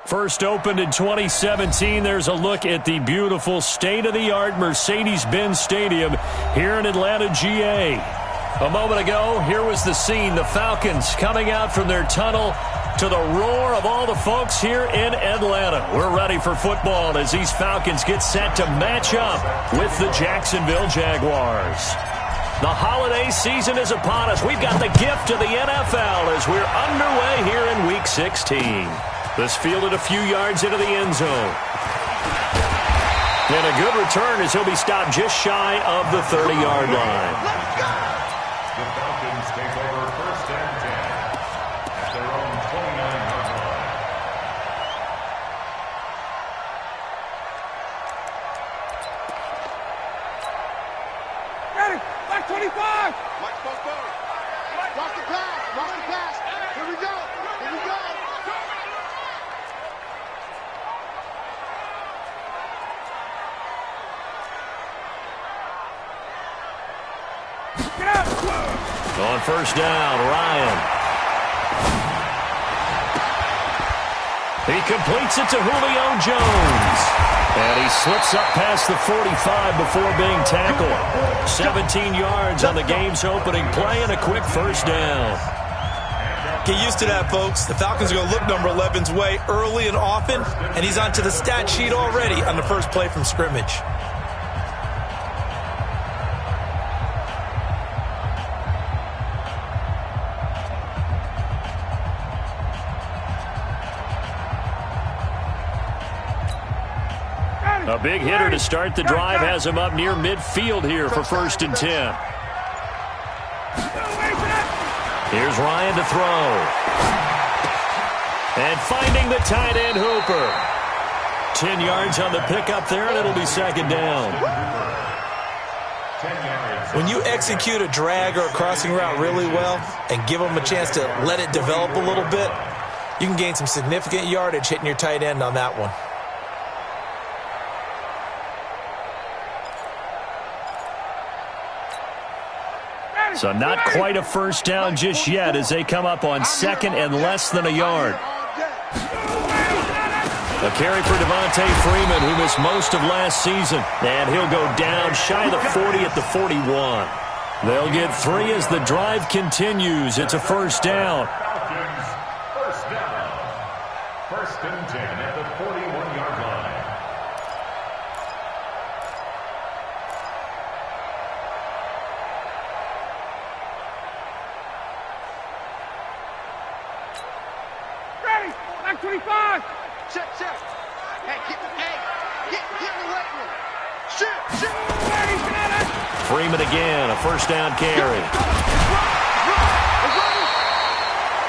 First opened in 2017, there's a look at the beautiful state-of-the-art Mercedes-Benz Stadium here in Atlanta, GA. A moment ago, here was the scene. The Falcons coming out from their tunnel to the roar of all the folks here in Atlanta. We're ready for football as these Falcons get set to match up with the Jacksonville Jaguars. The holiday season is upon us. We've got the gift of the NFL as we're underway here in Week 16. This fielded a few yards into the end zone. And a good return as he'll be stopped just shy of the 30-yard line. Let's go! The Falcons take over first and 10 at their own 29-yard line. Ready, back 25! Watch both boats. Watch the pass. Watch the pass. Here we go. Here we go. Get out! On first down, Ryan. He completes it to Julio Jones. And he slips up past the 45 before being tackled. 17 yards on the game's opening play and a quick first down. Get used to that, folks. The Falcons are going to look number 11's way early and often, and he's onto the stat sheet already on the first play from scrimmage. A big hitter to start the drive has him up near midfield here for first and 10. Here's Ryan to throw. And finding the tight end Hooper. 10 yards on the pickup there, and it'll be second down. When you execute a drag or a crossing route really well and give them a chance to let it develop a little bit, you can gain some significant yardage hitting your tight end on that one. So not quite a first down just yet as they come up on second and less than a yard. A carry for Devontae Freeman, who missed most of last season. And he'll go down shy of the 40 at the 41. They'll get 3 as the drive continues. It's a first down. Falcons, first down. First and 10 at the 41-yard line. Ready, back 25! Check. Hey, get away from him. Shoot. Ready, got it! Freeman again, a first down carry.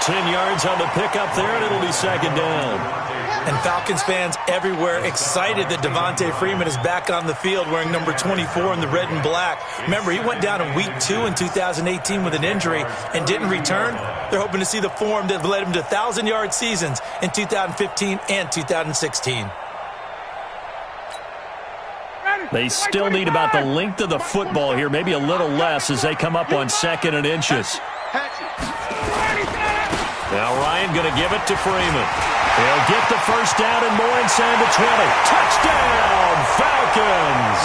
10 yards on the pickup there, and it'll be second down. And Falcons fans everywhere excited that Devontae Freeman is back on the field wearing number 24 in the red and black. Remember, he went down in week 2 in 2018 with an injury and didn't return. They're hoping to see the form that led him to 1,000-yard seasons in 2015 and 2016. They still need about the length of the football here, maybe a little less as they come up on second and inches. Now Ryan going to give it to Freeman. He'll get the first down and more inside the 20. Touchdown, Falcons!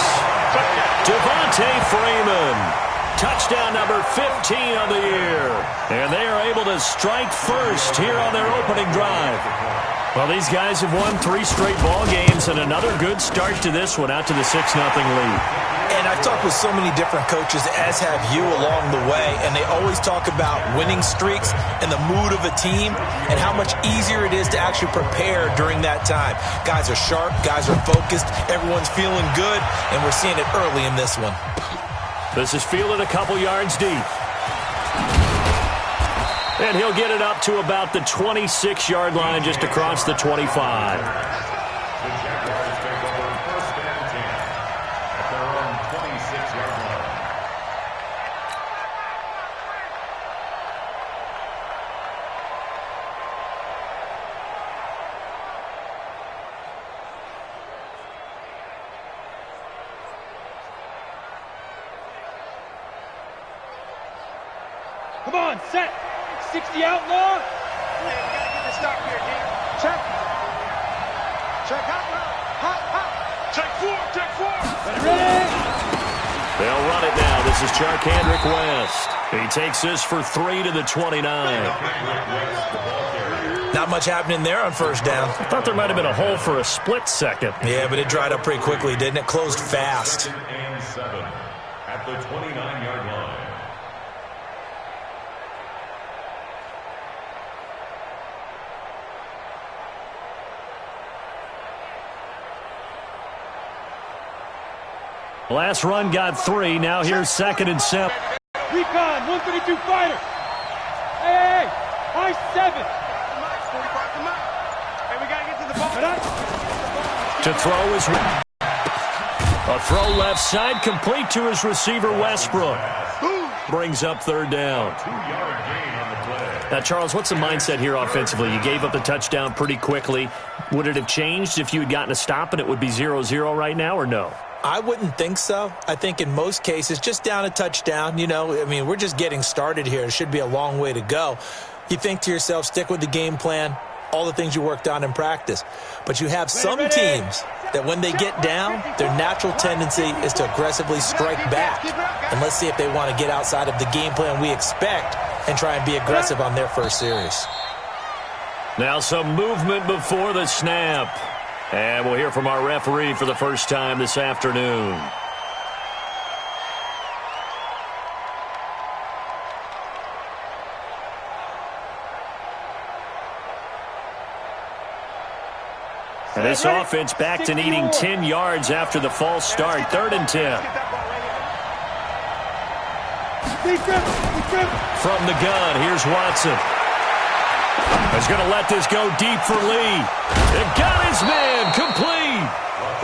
Devontae Freeman. Touchdown number 15 on the year. And they are able to strike first here on their opening drive. Well, these guys have won 3 straight ball games and another good start to this one out to the 6-0 lead. And I've talked with so many different coaches, as have you along the way, and they always talk about winning streaks and the mood of a team and how much easier it is to actually prepare during that time. Guys are sharp, guys are focused, everyone's feeling good, and we're seeing it early in this one. This is fielded a couple yards deep. And he'll get it up to about the 26-yard line just across the 25. Come on, set! 60 outlaw! We gotta get the stop here, Dean. Check. Check out. Check four. Ready? They'll run it now. This is Charkandrick West. He takes this for 3 to the 29. Not much happening there on first down. I thought there might have been a hole for a split second. Yeah, but it dried up pretty quickly, didn't it? Closed fast. And 7 at the 29-yard line. Last run got 3. Now here's 2nd and 7. Recon, 132 fighter. Hey, high 7. Hey, we got to get to the ball. To throw is a throw left side, complete to his receiver Westbrook. Brings up 3rd down. 2-yard gain on the play. Now, Charles, what's the mindset here offensively? You gave up the touchdown pretty quickly. Would it have changed if you had gotten a stop and it would be 0-0 right now, or no? I wouldn't think so. I think in most cases, just down a touchdown, we're just getting started here. It should be a long way to go. You think to yourself, stick with the game plan, all the things you worked on in practice. But you have some teams that when they get down, their natural tendency is to aggressively strike back. And let's see if they want to get outside of the game plan we expect and try and be aggressive on their first series. Now some movement before the snap. And we'll hear from our referee for the first time this afternoon. And this offense back to needing 10 yards after the false start. 3rd and 10. From the gun, here's Watson. He's going to let this go deep for Lee. It got his man complete.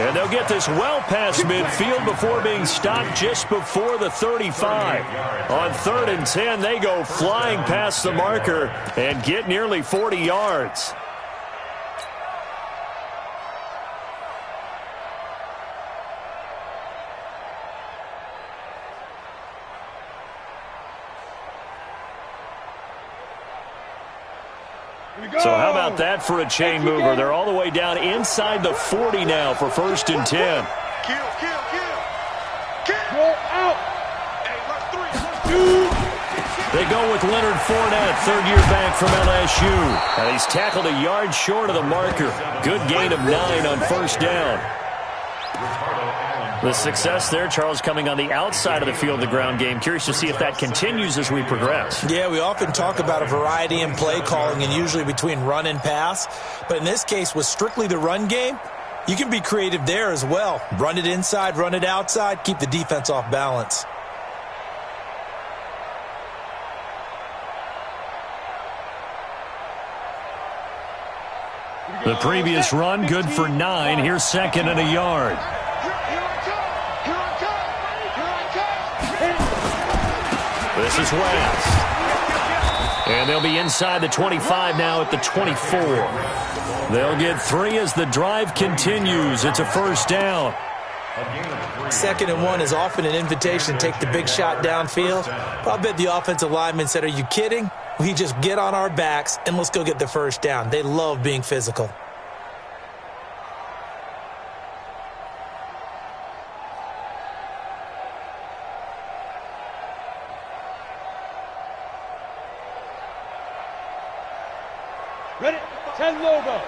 And they'll get this well past midfield before being stopped just before the 35. On 3rd and 10, they go flying past the marker and get nearly 40 yards. So how about that for a chain mover? They're all the way down inside the 40 now for 1st and 10. Kill. Go out. Hey, let's 3. They go with Leonard Fournette, 3rd-year back from LSU. And he's tackled a yard short of the marker. Good gain of 9 on 1st down. The success there, Charles, coming on the outside of the field, the ground game. Curious to see if that continues as we progress. Yeah, we often talk about a variety in play calling and usually between run and pass. But in this case, with strictly the run game, you can be creative there as well. Run it inside, run it outside, keep the defense off balance. The previous run, good for 9. Here's 2nd and a yard. This is West. And they'll be inside the 25 now at the 24. They'll get 3 as the drive continues. It's a 1st down. 2nd and 1 is often an invitation to take the big shot downfield. But I bet the offensive lineman said, are you kidding? We just get on our backs and let's go get the 1st down. They love being physical. Ready? 10 logo. 45.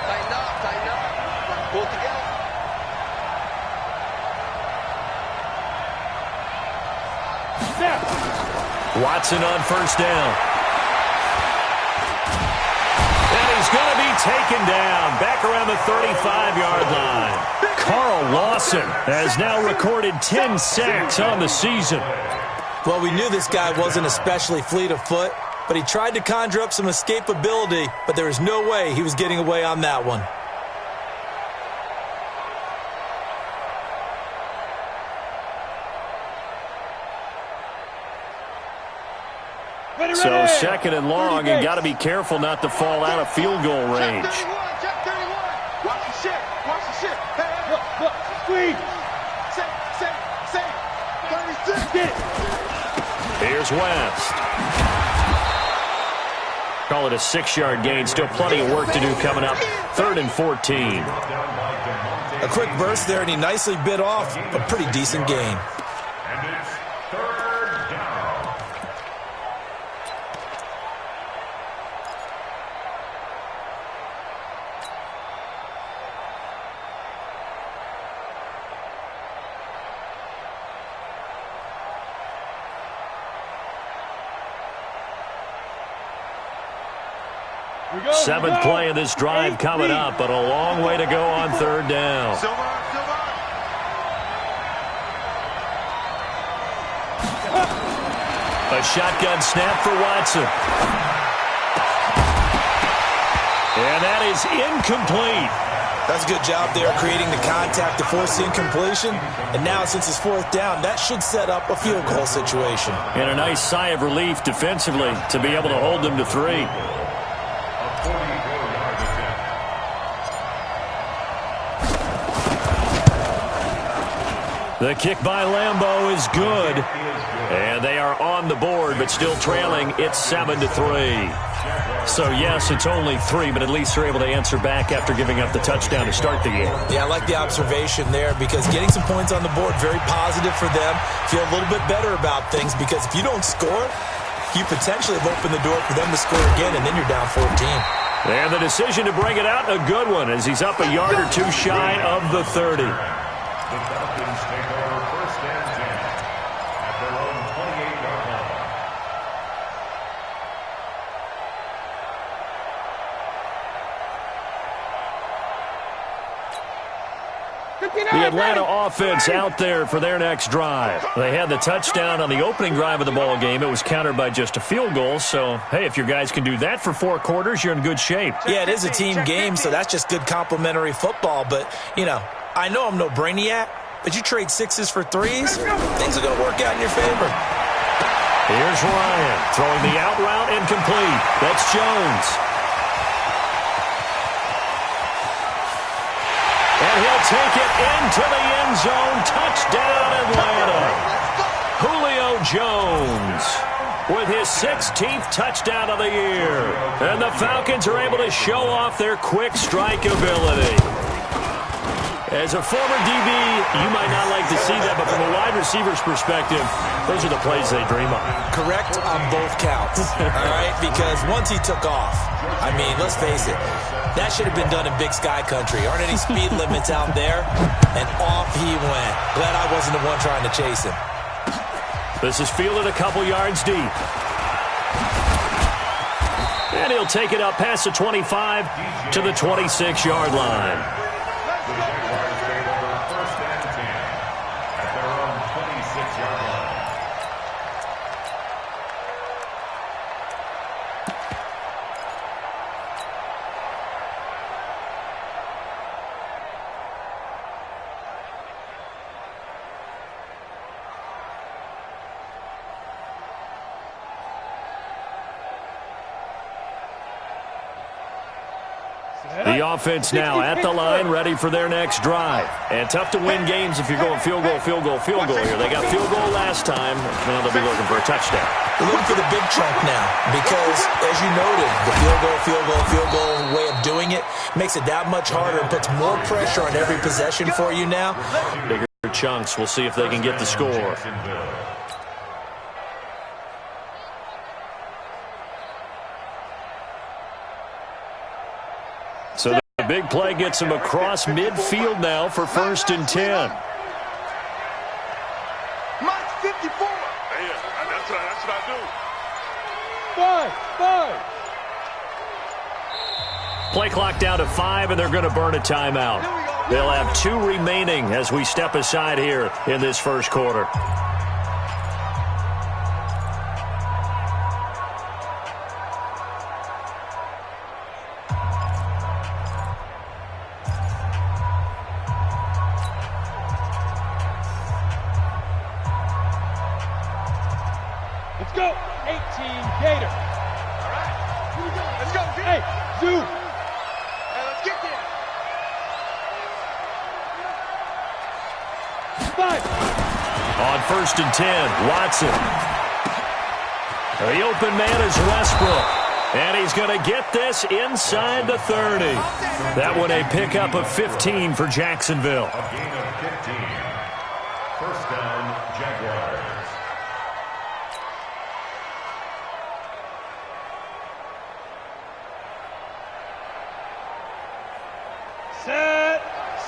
Tighten up. Pull together. Snap. Watson on 1st down. And he's going to be taken down back around the 35-yard line. Carl Lawson has now recorded 10 sacks on the season. Well, we knew this guy wasn't especially fleet of foot, but he tried to conjure up some escapability, but there was no way he was getting away on that one. So 2nd and long, and got to be careful not to fall out of field goal range. Check 31. Watch the shit. Hey. Look. Squeeze. Say. 36. Get it. Here's West. Call call it a 6-yard gain. Still plenty of work to do coming up. 3rd and 14. A quick burst there, and he nicely bit off a pretty decent gain. And it's 3rd down. Seventh play of this drive coming up, but a long way to go on 3rd down. A shotgun snap for Watson. And that is incomplete. That's a good job there creating the contact to force the incompletion. And now since it's 4th down, that should set up a field goal situation. And a nice sigh of relief defensively to be able to hold them to 3. The kick by Lambeau is good. And they are on the board, but still trailing. It's 7-3. So, yes, it's only 3, but at least they're able to answer back after giving up the touchdown to start the game. Yeah, I like the observation there because getting some points on the board, very positive for them. Feel a little bit better about things because if you don't score, you potentially have opened the door for them to score again, and then you're down 14. And the decision to bring it out, a good one, as he's up a yard or 2 shy of the 30. The Falcons take over 1st and 10 at their own 28-yard line. The Atlanta offense out there for their next drive. They had the touchdown on the opening drive of the ball game. It was countered by just a field goal. So, hey, if your guys can do that for 4 quarters, you're in good shape. Yeah, it is a team game, so that's just good complementary football. But, you know, I know I'm no brainiac, but you trade 6s for 3s, things are going to work out in your favor. Here's Ryan throwing the out route incomplete. That's Jones. And he'll take it into the end zone. Touchdown, Atlanta. Julio Jones with his 16th touchdown of the year. And the Falcons are able to show off their quick strike ability. As a former DB, you might not like to see that, but from a wide receiver's perspective, those are the plays they dream of. Correct on both counts, all right? Because once he took off, I mean, let's face it, that should have been done in Big Sky Country. Aren't any speed limits out there? And off he went. Glad I wasn't the one trying to chase him. This is fielded a couple yards deep. And he'll take it up past the 25 to the 26-yard line. The Jaguars take over 1st and 10 at their own 26-yard line. The offense now at the line, ready for their next drive. And tough to win games if you're going field goal, field goal, field goal here. They got field goal last time. Now they'll be looking for a touchdown. They're looking for the big chunk now because, as you noted, the field goal way of doing it makes it that much harder and puts more pressure on every possession for you now. Bigger chunks. We'll see if they can get the score. So the big play gets him across midfield now for 1st and 10. Mike 54. Yeah, that's what I do. 5. Play clock down to 5, and they're going to burn a timeout. They'll have 2 remaining as we step aside here in this first quarter. Let's go. 18 Gator. All right. Here we go. Let's go. Hey, Zoo. Hey, let's get there. 5. On 1st and 10, Watson. The open man is Westbrook. And he's going to get this inside the 30. That one a pickup of 15 for Jacksonville. A gain of 15. First down, Jaguars. Set.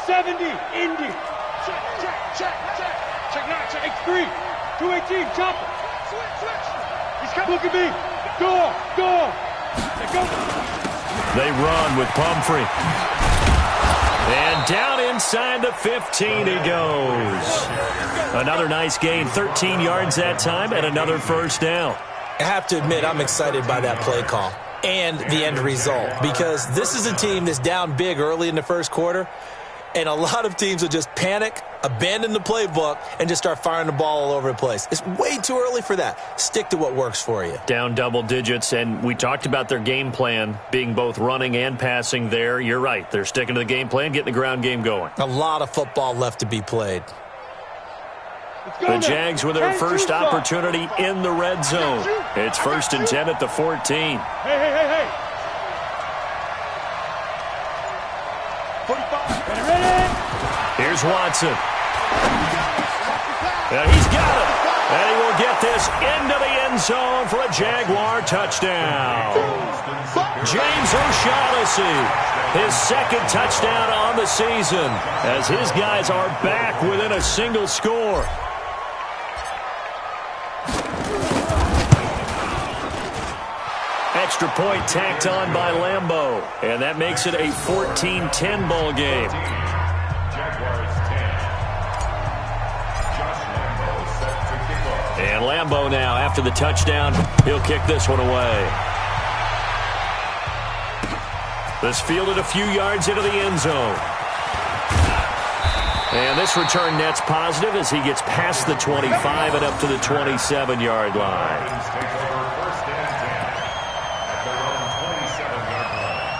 70. Indy. Check, check, check, check. Check now, check. X3. 218. Chopper. Switch. He's coming. Look at me. Door. Let's go. They run with Pumphrey. And down inside the 15 he goes. Another nice gain, 13 yards that time, and another first down. I have to admit, I'm excited by that play call and the end result, because this is a team that's down big early in the first quarter, and a lot of teams will just panic, abandon the playbook, and just start firing the ball all over the place. It's way too early for that. Stick to what works for you. Down double digits, and we talked about their game plan being both running and passing there. You're right. They're sticking to the game plan, getting the ground game going. A lot of football left to be played. The Jags with their first opportunity in the red zone. It's 1st and 10 at the 14. Hey. 45. Ready? Here's Watson. And he's got it. And he will get this into the end zone for a Jaguar touchdown. James O'Shaughnessy, his second touchdown on the season, as his guys are back within a single score. Extra point tacked on by Lambeau, and that makes it a 14-10 ball game. Jaguars 10. Josh Lambeau set to kick off. And Lambeau now, after the touchdown, he'll kick this one away. This fielded a few yards into the end zone. And this return net's positive as he gets past the 25 and up to the 27-yard line. Take over 1st and 10 at their own 27-yard line.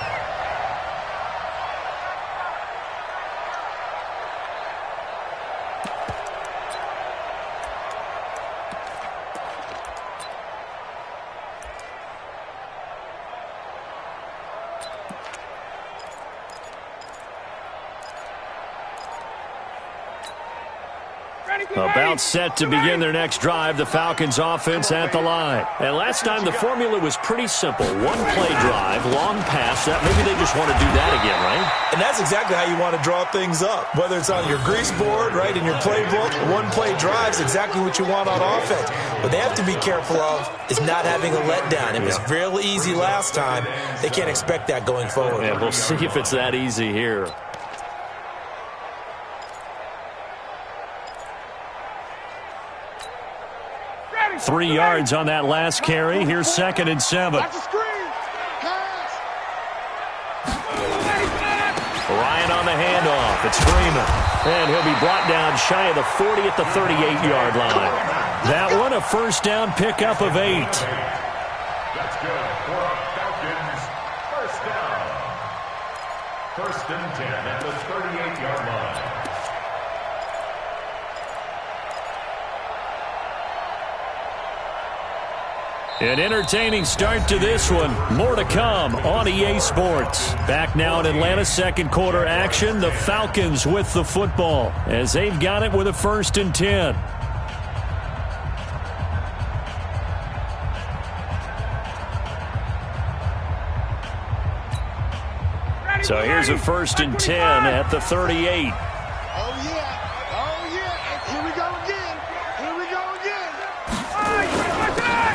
About set to begin their next drive, the Falcons offense at the line. And last time the formula was pretty simple. One play drive, long pass. That maybe they just want to do that again, right? And that's exactly how you want to draw things up. Whether it's on your grease board, right, in your playbook, one play drive is exactly what you want on offense. What they have to be careful of is not having a letdown. It was real easy last time. They can't expect that going forward. And we'll see if it's that easy here. Ready. 3 yards on that last carry. Here's 2nd and 7. Watch the screen. Pass. Ryan on the handoff. It's Freeman. And he'll be brought down shy of the 40 at the 38-yard line. That one a first down pickup of 8. That's good for a Falcons first down. 1st and 10 at the 38-yard line. An entertaining start to this one. More to come on EA Sports. Back now in Atlanta's second quarter action. The Falcons with the football as they've got it with a 1st and 10. So here's a 1st and 10 at the 38. Oh, yeah. Here we go again.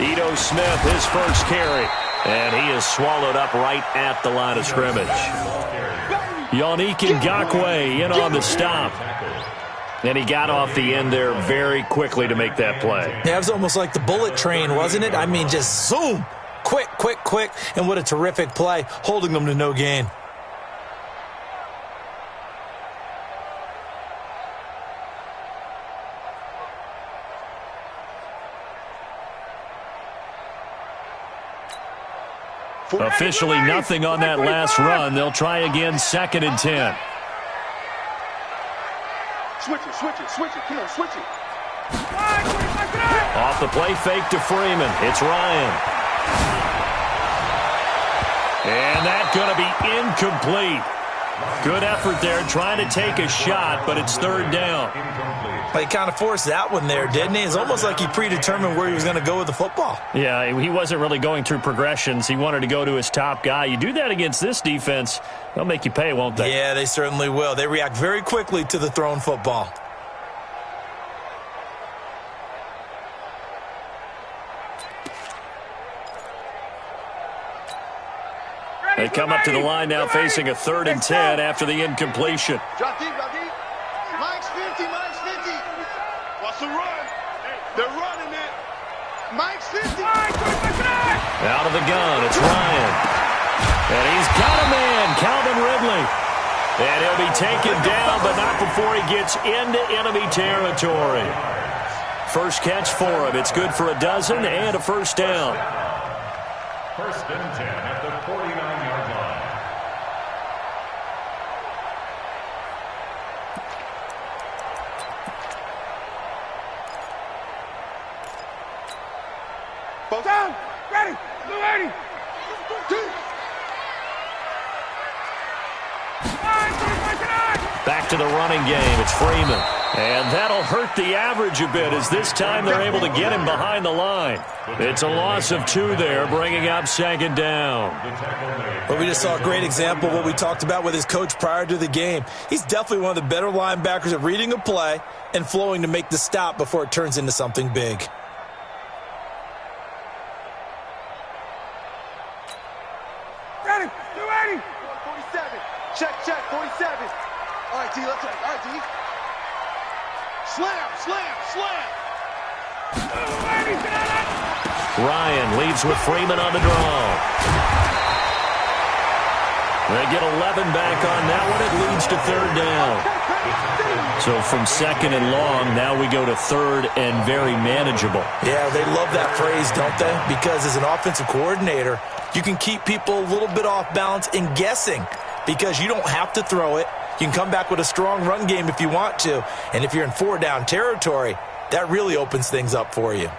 Ito Smith, his first carry. And he is swallowed up right at the line of scrimmage. Yannick Ngakoue in on the stop. And he got off the end there very quickly to make that play. Yeah, it was almost like the bullet train, wasn't it? I mean, just zoom. Quick. And what a terrific play, holding them to no gain. Officially nothing on that last run. They'll try again, 2nd and 10. Switch it. Come on, switch it. Off the play fake to Freeman. It's Ryan. And that's going to be incomplete. Good effort there, trying to take a shot, but it's third down. He kind of forced that one there, didn't he? It's almost like he predetermined where he was going to go with the football. Yeah, he wasn't really going through progressions. He wanted to go to his top guy. You do that against this defense, they'll make you pay, won't they? Yeah, they certainly will. They react very quickly to the thrown football. They come up to the line now facing a 3rd and 10 after the incompletion. Drop deep, drop deep. Mike's 50, Mike's 50. What's the run? They're running it. Mike's 50. Out of the gun, it's Ryan. And he's got a man, Calvin Ridley. And he'll be taken down, but not before he gets into enemy territory. First catch for him. It's good for a dozen and a first down. 1st and 10 at the 49-yard line. Both down. Ready. Blue 80. Back to the running game. It's Freeman. And that'll hurt the average a bit as this time they're able to get him behind the line. It's a loss of 2 there, bringing up 2nd down. Well, we just saw a great example of what we talked about with his coach prior to the game. He's definitely one of the better linebackers at reading a play and flowing to make the stop before it turns into something big. Ready. Blue 80. 47. Check, 47. All right, D, let's go. All right, D. Slam. Ryan leads with Freeman on the draw. They get 11 back on that one. It leads to 3rd down. So from 2nd and long, now we go to 3rd and very manageable. Yeah, they love that phrase, don't they? Because as an offensive coordinator, you can keep people a little bit off balance and guessing because you don't have to throw it. You can come back with a strong run game if you want to. And if you're in 4-down territory, that really opens things up for you.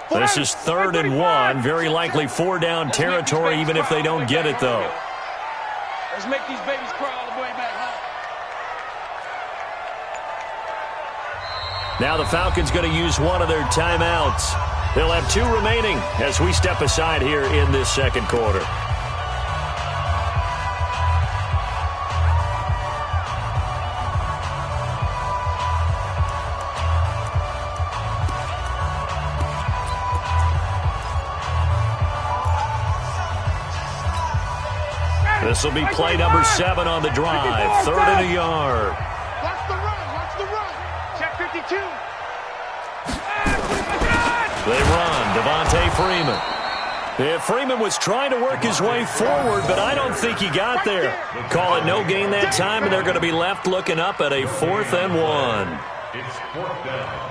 This is 3rd and 1. Very likely 4-down territory, even if they don't get it, though. Let's make these babies cry all the way back home. Now the Falcons going to use one of their timeouts. They'll have 2 remaining as we step aside here in this 2nd quarter. This will be play number 7 on the drive. 3rd and a yard. Watch the run. Check 52. They run. Devontae Freeman. Yeah, Freeman was trying to work his way forward, but I don't think he got there. Call it no gain that time, and they're going to be left looking up at a 4th and 1. It's 4th down.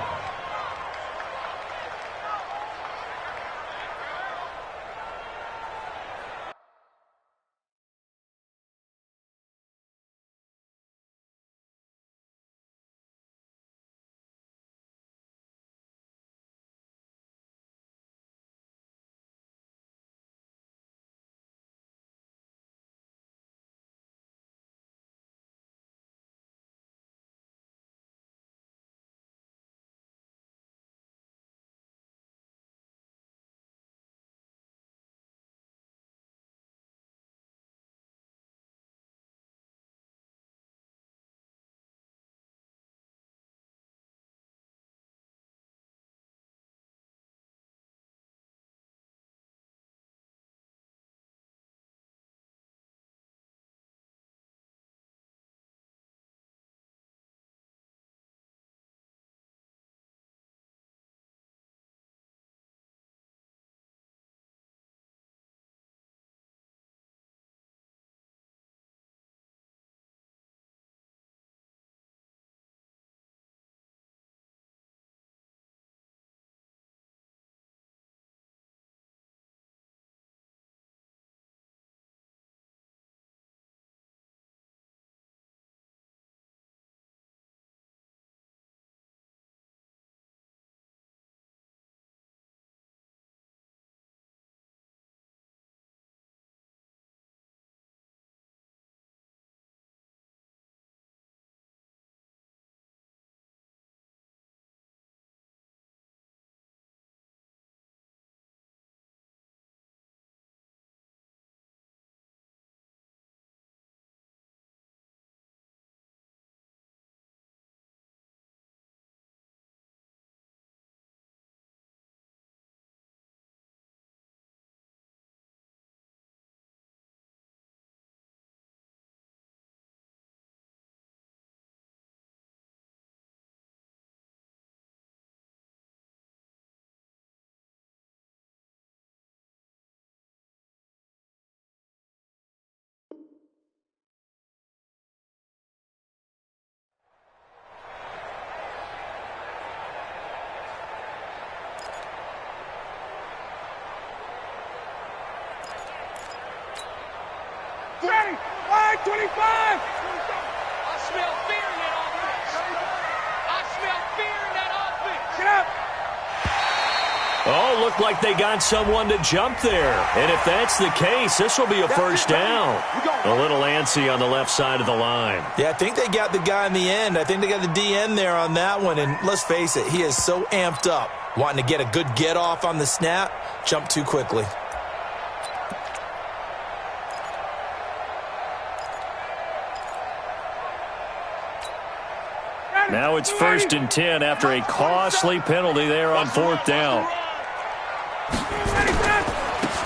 Ready. Line 25. I smell fear in that offense. I smell fear in that offense. Get up. Oh, looked like they got someone to jump there. And if that's the case, this will be a first down. A little antsy on the left side of the line. Yeah, I think they got the guy in the end. I think they got the DN there on that one. And let's face it, he is so amped up, wanting to get a good get off on the snap, jump too quickly. Now it's 1st and 10 after a costly penalty there on 4th down.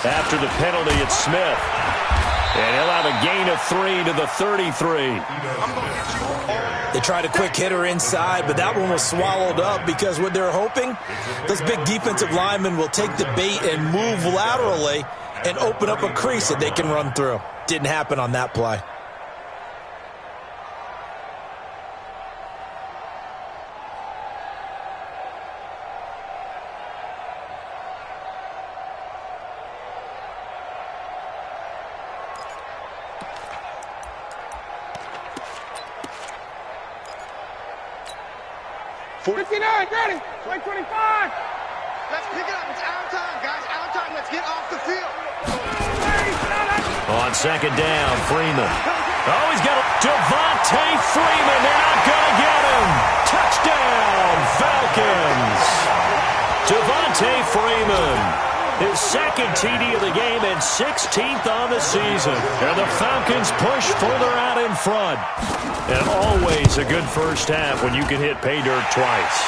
After the penalty, it's Smith. And he'll have a gain of 3 to the 33. They tried a quick hitter inside, but that one was swallowed up because what they're hoping, those big defensive linemen will take the bait and move laterally and open up a crease that they can run through. Didn't happen on that play. Ready. 25. Let's pick it up. It's our time, guys. Our time. Let's get off the field. On 2nd down, Freeman. Oh, he's got Devontae Freeman. They're not going to get him. Touchdown, Falcons. Devontae Freeman. His 2nd TD of the game and 16th on the season. And the Falcons push further out in front. And always a good first half when you can hit pay dirt twice.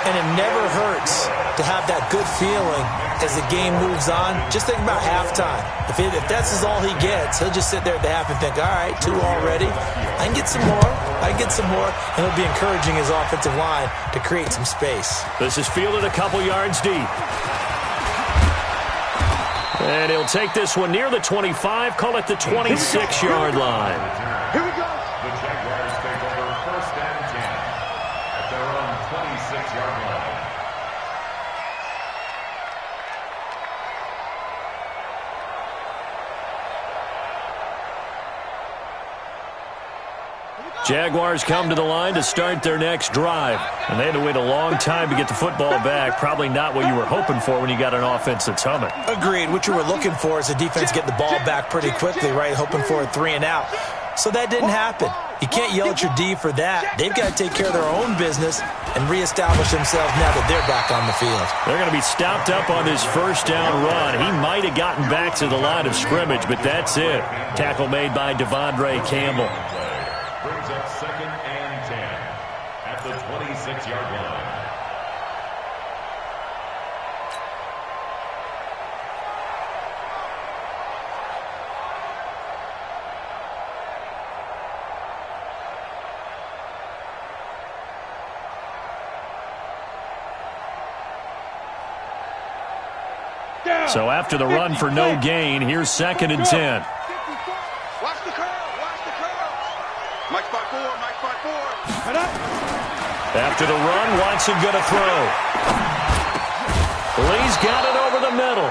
And it never hurts to have that good feeling as the game moves on. Just think about halftime. If that's all he gets, he'll just sit there at the half and think, all right, 2 already. I can get some more. I can get some more. And he'll be encouraging his offensive line to create some space. This is fielded a couple yards deep. And he'll take this one near the 25, call it the 26-yard line. Here we go. The Jaguars take over 1st and 10 at their own 26-yard line. Jaguars come to the line to start their next drive. And they had to wait a long time to get the football back. Probably not what you were hoping for when you got an offense that's humming. Agreed. What you were looking for is the defense getting the ball back pretty quickly, right? Hoping for a 3 and out. So that didn't happen. You can't yell at your D for that. They've got to take care of their own business and reestablish themselves now that they're back on the field. They're going to be stopped up on this first down run. He might have gotten back to the line of scrimmage, but that's it. Tackle made by Devondre Campbell. Brings up 2nd and 10 at the 26-yard line. So after the run for no gain, here's 2nd and 10. Watch the curl. Watch the curl. Mike spot 4. Mike spot 4. After the run, Watson going to throw. Lee's got it over the middle.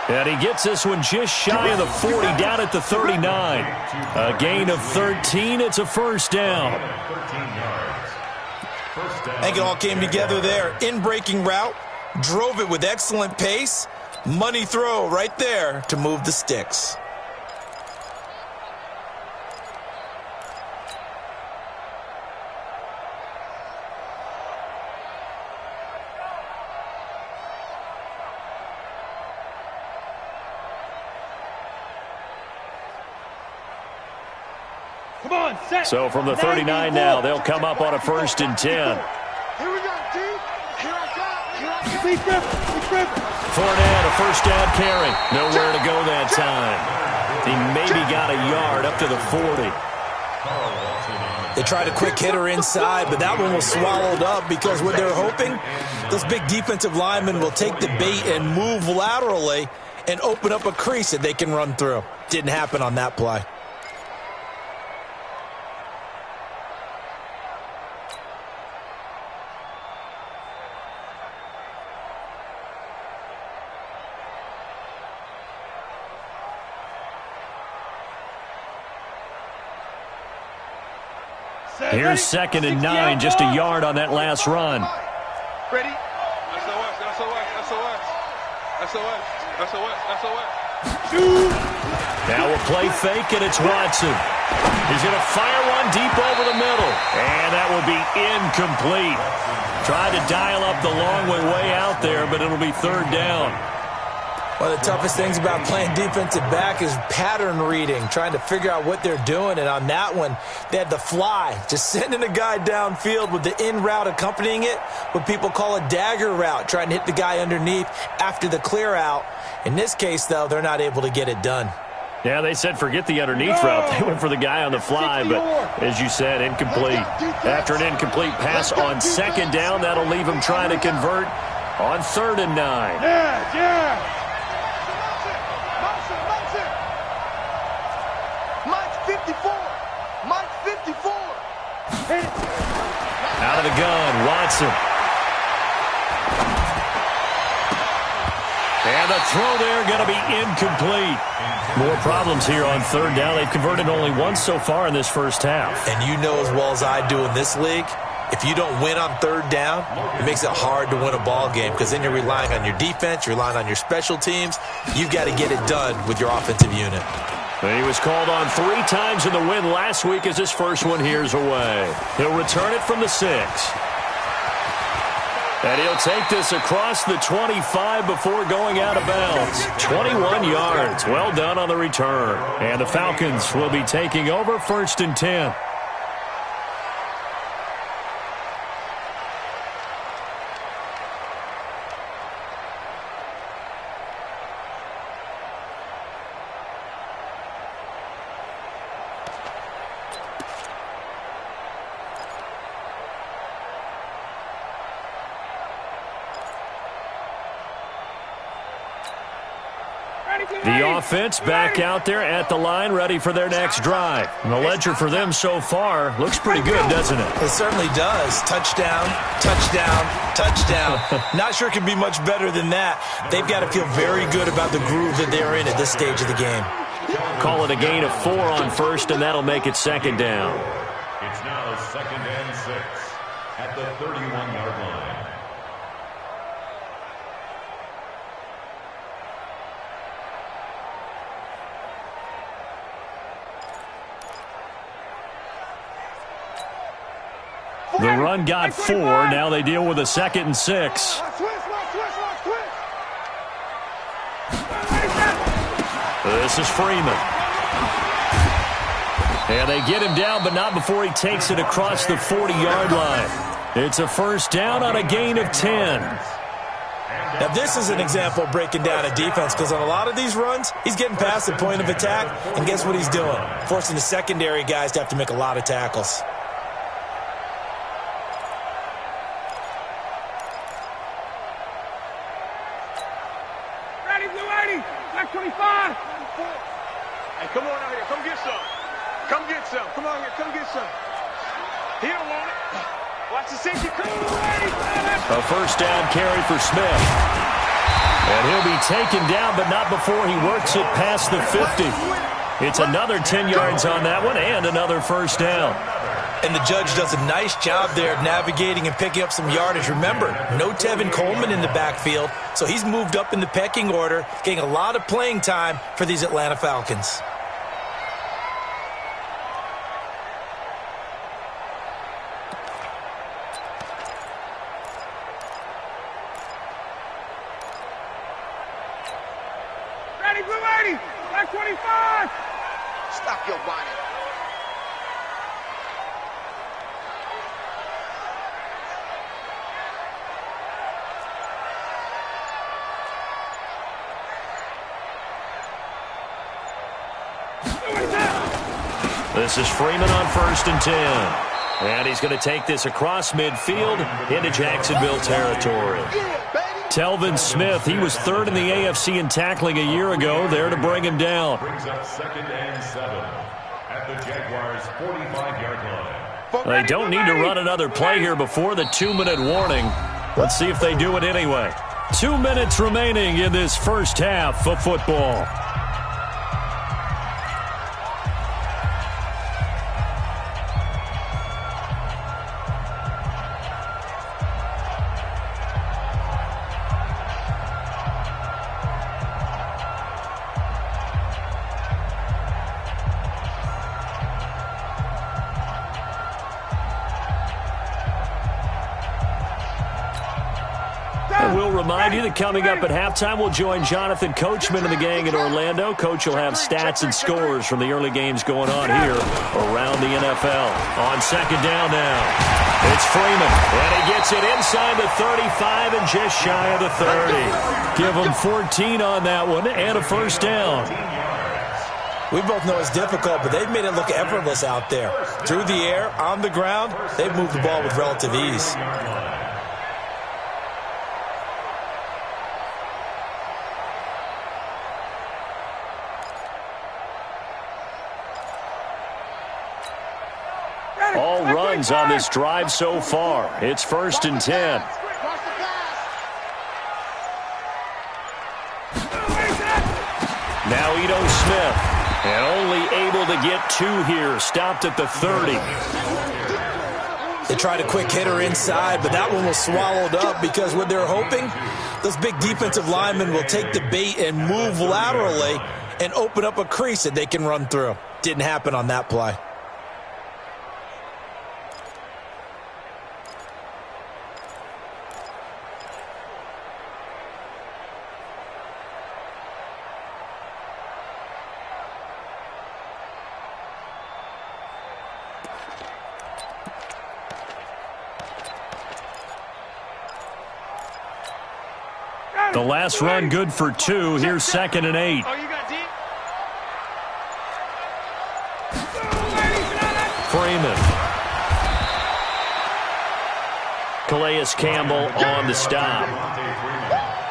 And he gets this one just shy of the 40, down at the 39. A gain of 13. It's a first down. 13 yards. First down. I think it all came together there. In-breaking route, drove it with excellent pace. Money throw right there to move the sticks. Come on, set. So from the 39 now, they'll come up on a 1st and 10. Here we go, D. Here I come. Here I come. Be Griffin. Fournette, a first down carry. Nowhere to go that time. He maybe got a yard up to the 40. They tried a quick hitter inside, but that one was swallowed up because what they're hoping, those big defensive linemen will take the bait and move laterally and open up a crease that they can run through. Didn't happen on that play. Here's 2nd and 9, just a yard on that last run. Ready? SOS. Now we'll play fake, and it's Watson. He's going to fire one deep over the middle, and that will be incomplete. Tried to dial up the long way out there, but it'll be 3rd down. One of the toughest things about playing defensive back is pattern reading, trying to figure out what they're doing. And on that one, they had the fly, just sending a guy downfield with the in route accompanying it, what people call a dagger route, trying to hit the guy underneath after the clear out. In this case, though, they're not able to get it done. Yeah, they said forget the underneath route. They went for the guy on the fly, but as you said, incomplete. After an incomplete pass on 2nd down, that'll leave him trying to convert on 3rd and 9. Yeah. Mike 54. Out of the gun, Watson. And the throw there going to be incomplete. More problems here on 3rd down. They've converted only once so far in this first half. And you know as well as I do in this league, if you don't win on 3rd down, it makes it hard to win a ball game because then you're relying on your defense, you're relying on your special teams. You've got to get it done with your offensive unit. He was called on 3 times in the win last week as his first one here's away. He'll return it from the 6. And he'll take this across the 25 before going out of bounds. 21 yards. Well done on the return. And the Falcons will be taking over 1st and 10. The offense back out there at the line, ready for their next drive. And the ledger for them so far looks pretty good, doesn't it? It certainly does. Touchdown, touchdown, touchdown. Not sure it can be much better than that. They've got to feel very good about the groove that they're in at this stage of the game. Call it a gain of 4 on 1st, and that'll make it 2nd down. It's now 2nd and 6 at the 31-yard line. The run got 4. Now they deal with a 2nd and 6. This is Freeman. And they get him down, but not before he takes it across the 40-yard line. It's a 1st down on a gain of 10. Now, this is an example of breaking down a defense because on a lot of these runs, he's getting past the point of attack, and guess what he's doing? Forcing the secondary guys to have to make a lot of tackles. Black 25. Hey, come on out here. Come get some. Come get some. Come on here. Come get some. He don't want it. Watch the safety. A 1st down carry for Smith. And he'll be taken down, but not before he works it past the 50. It's another 10 yards on that one and another 1st down. And the judge does a nice job there of navigating and picking up some yardage. Remember, no Tevin Coleman in the backfield, so he's moved up in the pecking order, getting a lot of playing time for these Atlanta Falcons. Ready, blue 80. Black 25. Stop your bonnet. This is Freeman on 1st and 10. And he's going to take this across midfield into Jacksonville territory. Telvin Smith, he was 3rd in the AFC in tackling a year ago, there to bring him down. Brings up 2nd and 7 at the Jaguars' 45-yard line. They don't need to run another play here before the 2-minute warning. Let's see if they do it anyway. 2 minutes remaining in this first half of football. remind you that coming up at halftime, we'll join Jonathan Coachman and the gang in Orlando. Coach will have stats and scores from the early games going on here around the NFL. On second down now, it's Freeman, and he gets it inside the 35 and just shy of the 30. Give him 14 on that one and a first down. We both know it's difficult, but they've made it look effortless out there. Through the air, on the ground, they've moved the ball with relative ease. All runs on this drive so far. It's 1st and 10. Now Ito Smith, and only able to get 2 here. Stopped at the 30. They tried a quick hitter inside, but that one was swallowed up because what they're hoping, those big defensive linemen will take the bait and move laterally and open up a crease that they can run through. Didn't happen on that play. The last run good for 2. Here's 2nd and 8. Freeman. Calais Campbell on the stop.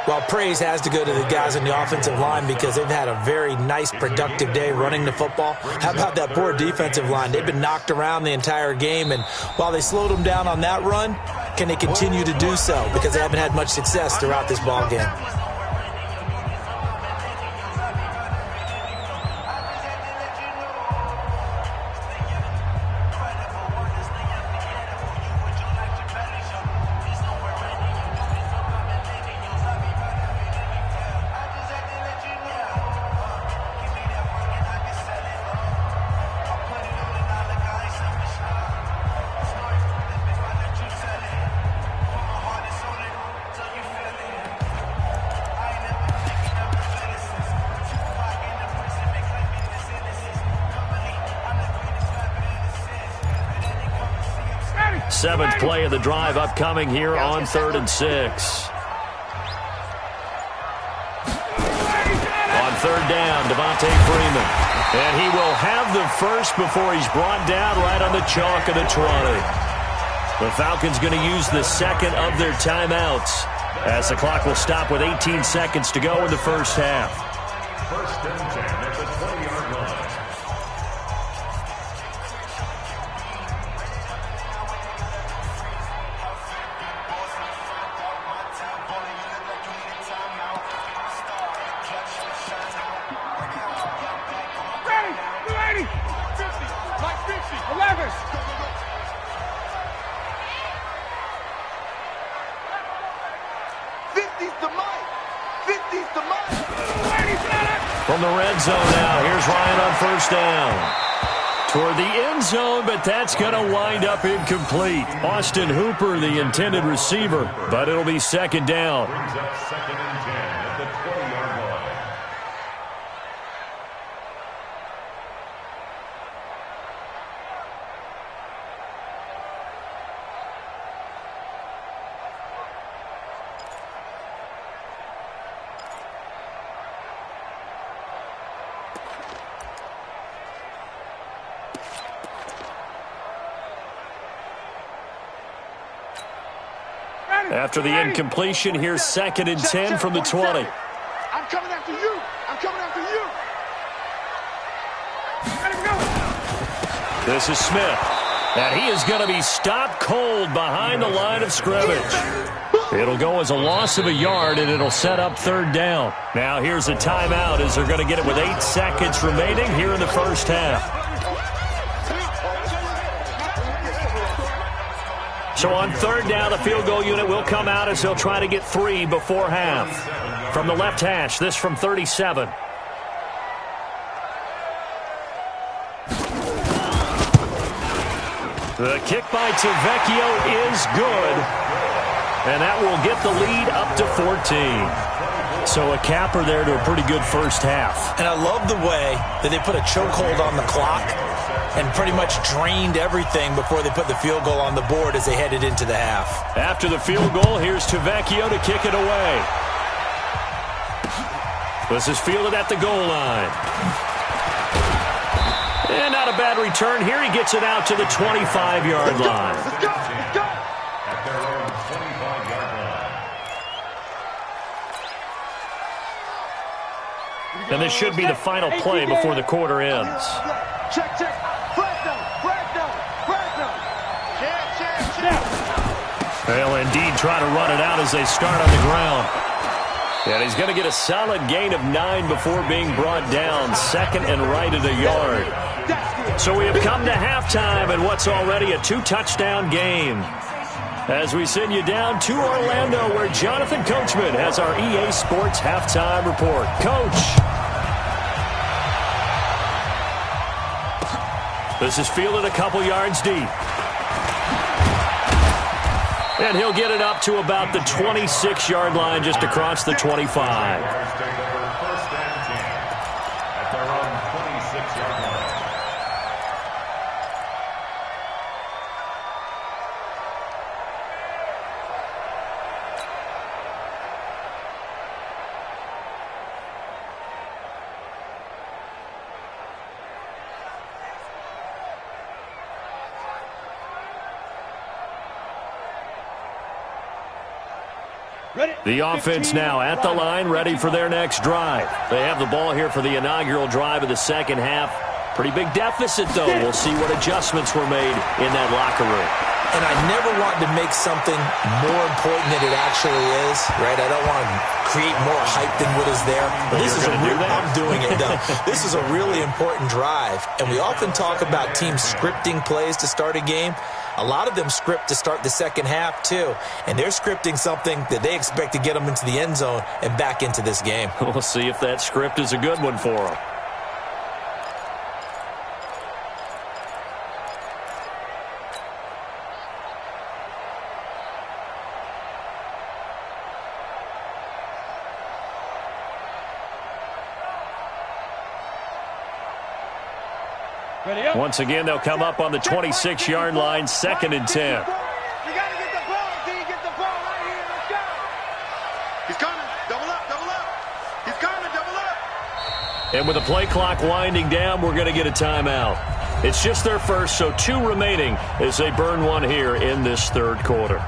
Well, praise has to go to the guys on the offensive line because they've had a very nice, productive day running the football. How about that poor defensive line? They've been knocked around the entire game, and while they slowed them down on that run, can they continue to do so? Because they haven't had much success throughout this ball game. Seventh play of the drive upcoming here on 3rd and 6. On 3rd down, Devontae Freeman. And he will have the first before he's brought down right on the chalk of the 20. The Falcons going to use the second of their timeouts as the clock will stop with 18 seconds to go in the first half. 1st and 10 at the 20-yard line. From the red zone now, here's Ryan on 1st down. Toward the end zone, but that's going to wind up incomplete. Austin Hooper, the intended receiver, but it'll be 2nd down. Brings up 2nd and 10 at the 20-yard line. After the incompletion, here's 2nd and 10 from the 20. I'm coming after you. I'm coming after you. This is Smith, and he is going to be stopped cold behind the line of scrimmage. It'll go as a loss of a yard, and it'll set up 3rd down. Now here's a timeout as they're going to get it with 8 seconds remaining here in the first half. So on 3rd down, the field goal unit will come out as they'll try to get 3 before half. From the left hash, this from 37. The kick by Tavecchio is good. And that will get the lead up to 14. So a capper there to a pretty good first half. And I love the way that they put a chokehold on the clock and pretty much drained everything before they put the field goal on the board as they headed into the half. After the field goal, here's Tavecchio to kick it away. This is fielded at the goal line. And not a bad return here. He gets it out to the 25-yard line. Let's go. At their own 25-yard line. And this should be the final play before the quarter ends. Check. Flag down. They'll indeed try to run it out as they start on the ground. And he's going to get a solid gain of 9 before being brought down. Second and right at a yard. So we have come to halftime in what's already a 2-touchdown game. As we send you down to Orlando, where Jonathan Coachman has our EA Sports halftime report. Coach. This is fielded a couple yards deep. And he'll get it up to about the 26-yard line, just across the 25. Take over first and 10 at their own 26-yard line. The offense now at the line, ready for their next drive. They have the ball here for the inaugural drive of the second half. Pretty big deficit, though. We'll see what adjustments were made in that locker room. And I never want to make something more important than it actually is, right? I don't want to create more hype than what is there. But this is I'm doing it, though. This is a really important drive. And we often talk about teams scripting plays to start a game. A lot of them script to start the second half, too. And they're scripting something that they expect to get them into the end zone and back into this game. We'll see if that script is a good one for them. Once again, they'll come up on the 26-yard line, second and 10. You got to get the ball, D. Get the ball right here. Let's go. He's coming. Double up. He's coming. Double up. And with the play clock winding down, we're going to get a timeout. It's just their first, so 2 remaining as they burn one here in this third quarter.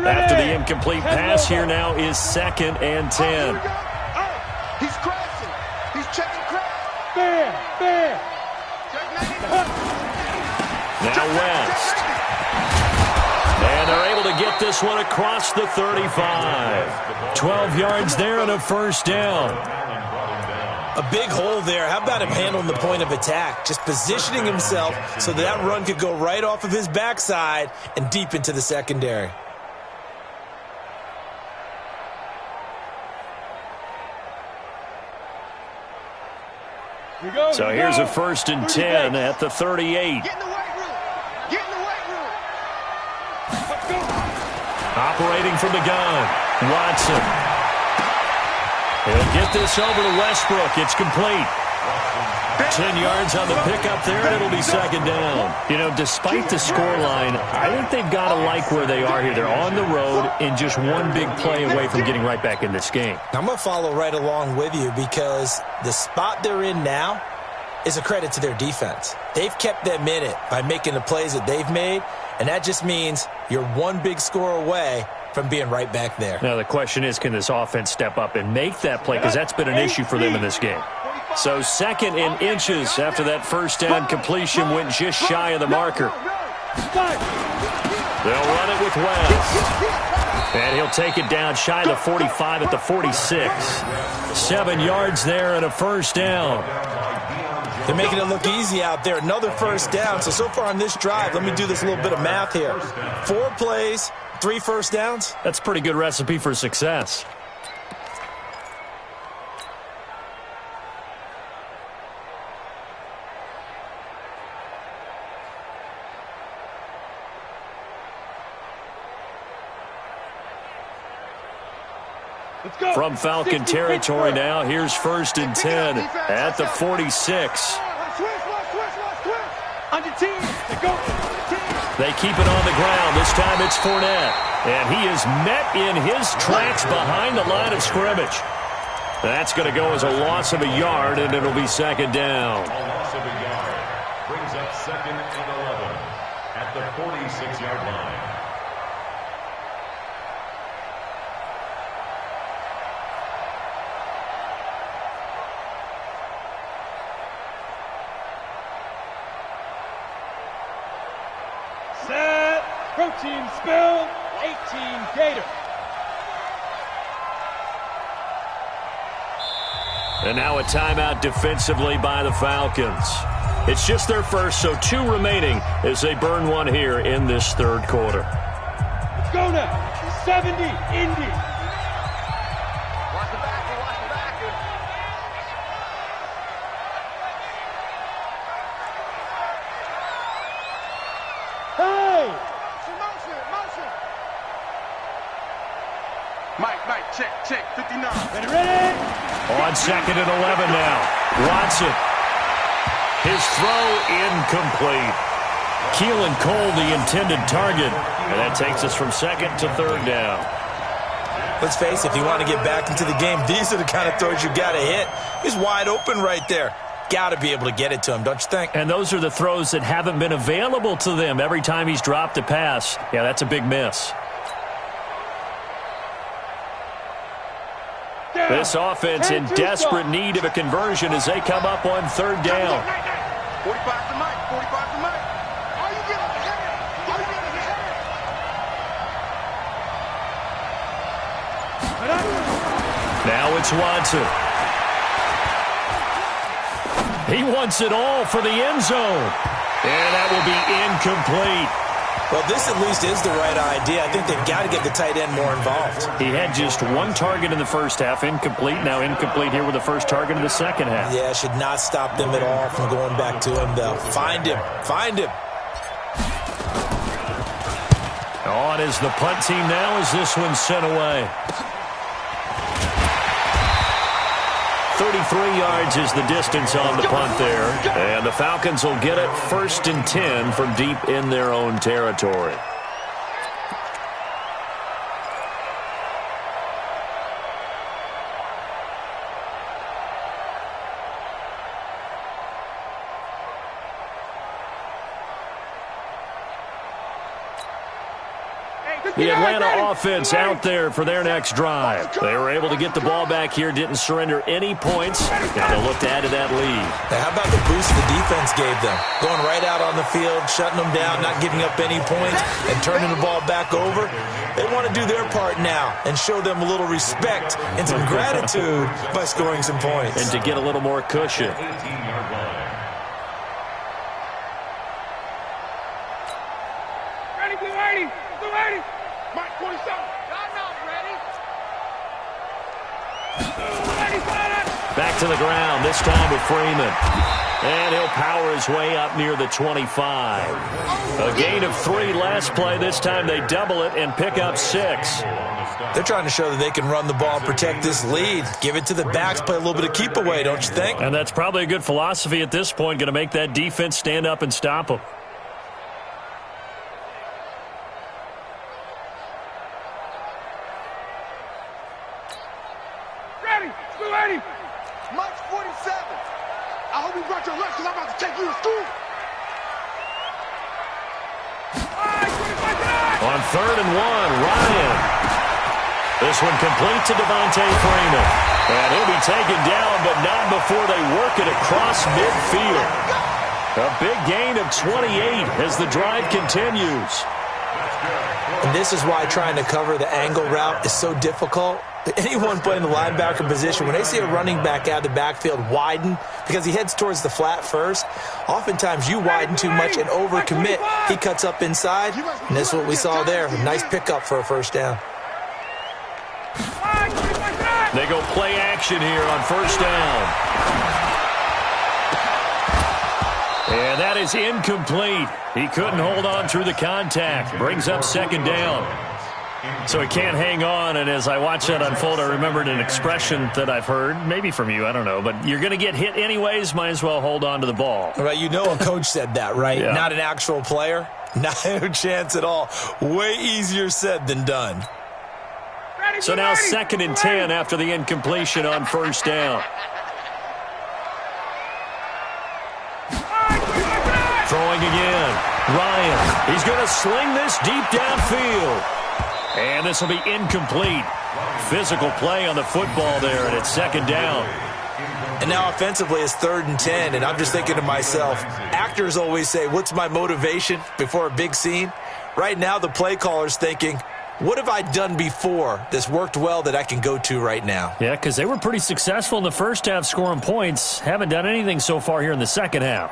After the incomplete pass, here now is second and 10. He's crashing. He's checking crash. Fair. Now West. And they're able to get this one across the 35. 12 yards there and a first down. A big hole there. How about him handling the point of attack? Just positioning himself so that run could go right off of his backside and deep into the secondary. So here's a first and 10 at the 38. Get in the weight room. Operating from the gun, Watson. He'll get this over to Westbrook. It's complete. 10 yards on the pickup there, and it'll be second down. You know, despite the scoreline, I think they've got to like where they are here. They're on the road and just one big play away from getting right back in this game. I'm going to follow right along with you because the spot they're in now is a credit to their defense. They've kept them in it by making the plays that they've made, and that just means you're one big score away from being right back there. Now, the question is, can this offense step up and make that play? Because that's been an issue for them in this game. So second in inches after that first down completion went just shy of the marker. They'll run it with West. And he'll take it down shy of the 45 at the 46. 7 yards there and a first down. They're making it look easy out there. Another first down. So far on this drive, let me do this little bit of math here. 4 plays, 3 first downs. That's a pretty good recipe for success. From Falcon territory now, here's 1st and 10 at the 46. They keep it on the ground. This time it's Fournette. And he is met in his tracks behind the line of scrimmage. That's going to go as a loss of a yard, and it'll be 2nd down. A loss of a yard brings up 2nd and 11 at the 46-yard line. Set. Protein spill. 18 Gator. And now a timeout defensively by the Falcons. It's just their first, so 2 remaining as they burn one here in this 3rd quarter. Let's go now. 70 Indy. Watch the backer, watch the backer. Hey! Motion. Mike, check, 59. Ready? On 2nd and 11 now. Watson. His throw incomplete. Keelan Cole, the intended target. And that takes us from 2nd to 3rd down. Let's face it, if you want to get back into the game, these are the kind of throws you got to hit. He's wide open right there. Got to be able to get it to him, don't you think? And those are the throws that haven't been available to them every time he's dropped a pass. Yeah, that's a big miss. This offense in desperate need of a conversion as they come up on 3rd down. 45 to Mike. All you get is Now it's Watson. He wants it all for the end zone. And that will be incomplete. Well, this at least is the right idea. I think they've got to get the tight end more involved. He had just 1 target in the first half, incomplete. Now incomplete here with the first target in the second half. Yeah, should not stop them at all from going back to him, though. Find him. On is the punt team now as this one's sent away. 33 yards is the distance on the punt there. And the Falcons will get it 1st and 10 from deep in their own territory. The Atlanta offense out there for their next drive. They were able to get the ball back here, didn't surrender any points. Now they'll look to add to that lead. Now, how about the boost the defense gave them? Going right out on the field, shutting them down, not giving up any points, and turning the ball back over. They want to do their part now and show them a little respect and some gratitude by scoring some points. And to get a little more cushion. 18-yard line. Ready. Mike, 47. Y'all not ready. Back to the ground, this time with Freeman. And he'll power his way up near the 25. A gain of 3 last play. This time they double it and pick up 6. They're trying to show that they can run the ball, protect this lead. Give it to the backs, play a little bit of keep away, don't you think? And that's probably a good philosophy at this point. Going to make that defense stand up and stop them. Ready. Mike's 47. I hope you brought your lunch because I'm about to take you to school. On 3rd and 1, Ryan. This one complete to Devontae Freeman. And he'll be taken down, but not before they work it across midfield. A big gain of 28 as the drive continues. And this is why trying to cover the angle route is so difficult. Anyone playing the linebacker position, when they see a running back out of the backfield widen because he heads towards the flat first, oftentimes you widen too much and overcommit. He cuts up inside, and that's what we saw there. Nice pickup for a first down. They go play action here on first down. And that is incomplete. He couldn't hold on through the contact. Brings up second down. So he can't hang on, and as I watch that unfold, I remembered an expression that I've heard, maybe from you, I don't know, but you're going to get hit anyways, might as well hold on to the ball. Right, you know a coach said that, right? Yeah. Not an actual player. No chance at all. Way easier said than done. So now 2nd and 10 after the incompletion on first down. Throwing again. Ryan, he's going to sling this deep downfield. And this will be incomplete. Physical play on the football there, and it's second down. And now offensively it's 3rd and 10, and I'm just thinking to myself, actors always say, what's my motivation before a big scene? Right now the play caller's thinking, what have I done before that's worked well that I can go to right now? Yeah, because they were pretty successful in the first half scoring points. Haven't done anything so far here in the second half.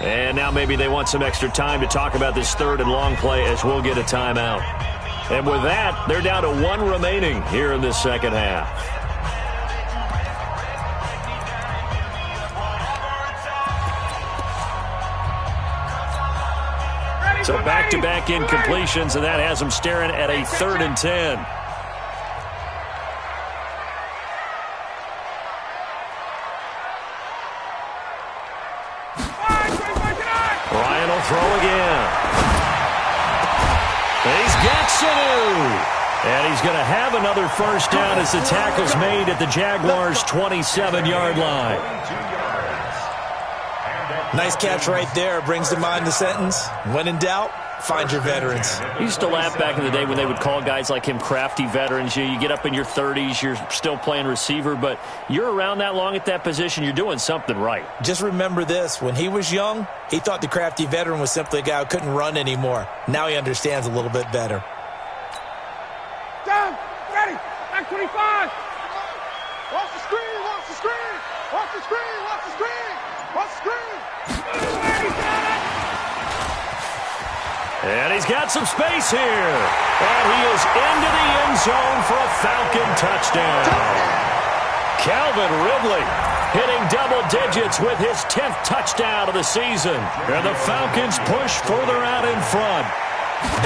And now maybe they want some extra time to talk about this 3rd and long play as we'll get a timeout. And with that, they're down to 1 remaining here in this second half. So back-to-back incompletions, and that has them staring at a 3rd and 10. Ryan will throw again. He's got Sanu. And he's going to have another first down as the tackle's made at the Jaguars' 27-yard line. Nice catch right there. Brings to mind the sentence, when in doubt, find your veterans. I used to laugh back in the day when they would call guys like him crafty veterans. You get up in your 30s, you're still playing receiver, but you're around that long at that position, you're doing something right. Just remember this. When he was young, he thought the crafty veteran was simply a guy who couldn't run anymore. Now he understands a little bit better. Down, ready, back 25. Watch the screen, watch the screen, watch the screen, watch the screen, watch the screen. And he's got some space here. And he is into the end zone for a Falcon touchdown. Calvin Ridley hitting double digits with his 10th touchdown of the season. And the Falcons push further out in front.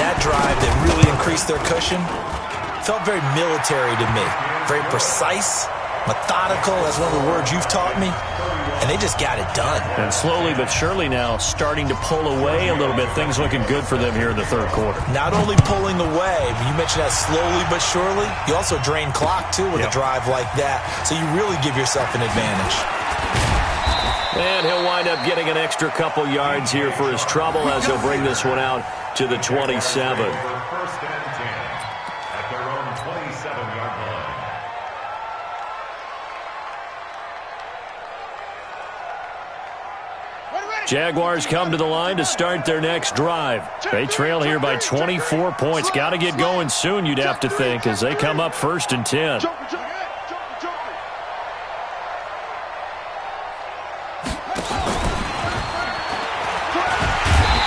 That drive that really increased their cushion felt very military to me. Very precise, methodical. That's one of the words you've taught me. And they just got it done. And slowly but surely now starting to pull away a little bit. Things looking good for them here in the third quarter. Not only pulling away, but you mentioned that slowly but surely. You also drain clock, too, with a drive like that. So you really give yourself an advantage. And he'll wind up getting an extra couple yards here for his trouble as he'll bring this one out to the 27. First and 10 at their own 27-yard line. Jaguars come to the line to start their next drive. They trail here by 24 points. Got to get going soon, you'd have to think, as they come up 1st and 10.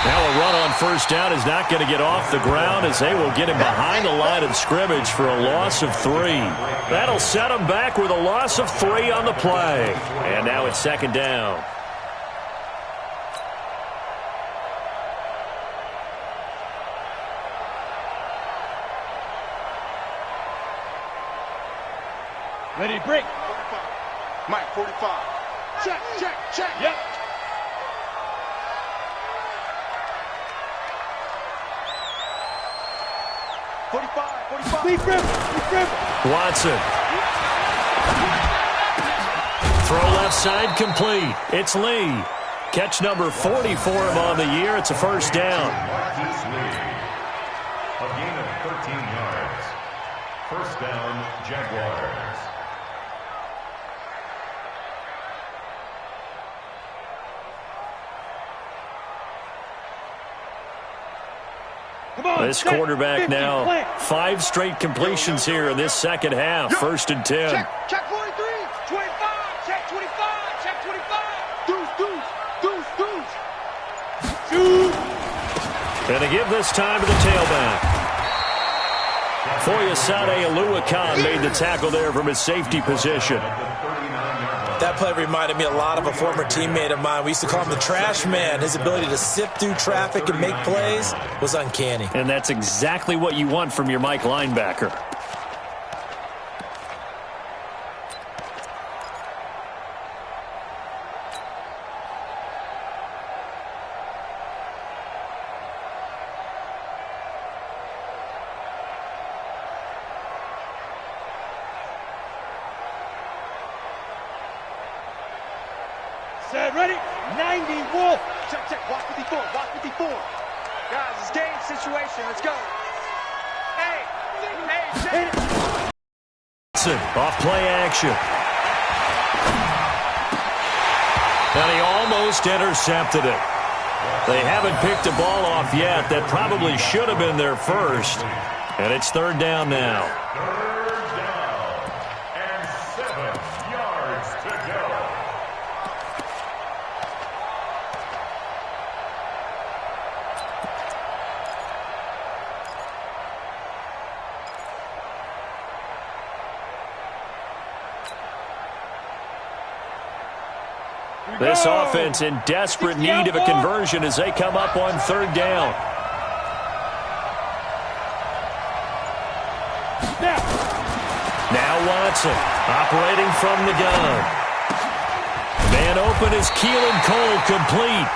Now a run on first down is not going to get off the ground as they will get him behind the line of scrimmage for a loss of 3. That'll set him back with a loss of 3 on the play. And now it's 2nd down. Ready to break. 45. Mike, 45. Check, check, check. Yep. Lead grip. Watson. Throw left side complete. It's Lee. Catch number 40 for him on the year. It's a first down. A gain of 13 yards. First down, Jaguars. This quarterback now, 5 straight completions here in this second half. First and 10. Check 43. 25, check 25, check 25. Deuce. And to give this time to the tailback. Foyesade Aluakan made the tackle there from his safety position. That play reminded me a lot of a former teammate of mine. We used to call him the trash man. His ability to sift through traffic and make plays was uncanny. And that's exactly what you want from your Mike linebacker. Set, ready? 90, Wolf. Check. Watch 54. Guys, it's game situation. Let's go. Hey, check. Off play action. And he almost intercepted it. They haven't picked a ball off yet. That probably should have been their first. And it's third down now. Third down and 7 yards to go. This offense in desperate need of a conversion as they come up on third down. Now Watson operating from the gun. Man open is Keelan Cole, complete.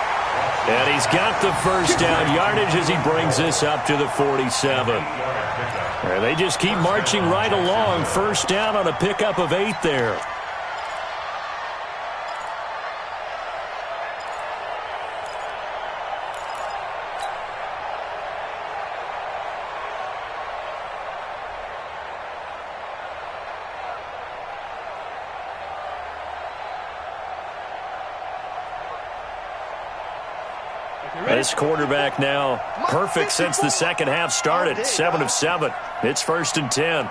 And he's got the first down yardage as he brings this up to the 47. And they just keep marching right along. First down on a pickup of 8 there. This quarterback now perfect since the second half started. 7 of 7. It's first and 10.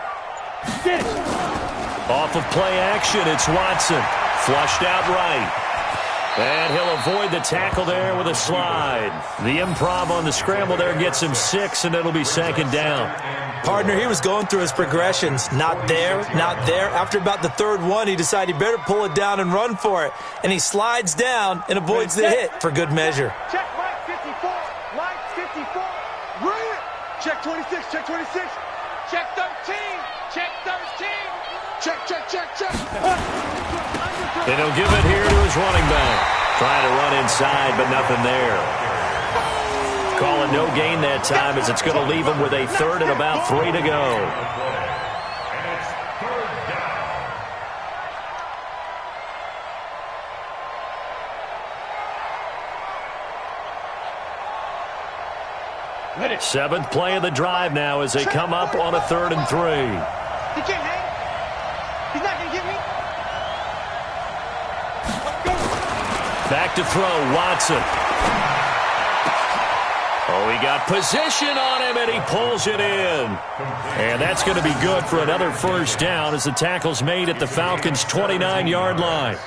Off of play action, it's Watson. Flushed out right. And he'll avoid the tackle there with a slide. The improv on the scramble there gets him 6, and it'll be second down. Partner, he was going through his progressions. Not there, not there. After about the third one, he decided he better pull it down and run for it. And he slides down and avoids the hit for good measure. Check Mike 54. Mike 54. Bring it. Check 26. Check 26. Check 13, check 13. Check. And he'll give it here to his running back. Trying to run inside, but nothing there. Call it no gain that time as it's going to leave him with a third and about 3 to go. And it's third down. Seventh play of the drive now as they come up on a 3rd and 3. He can't hang. He's not going to get me. Back to throw, Watson. Oh, he got position on him, and he pulls it in. And that's going to be good for another first down as the tackle's made at the Falcons' 29-yard line.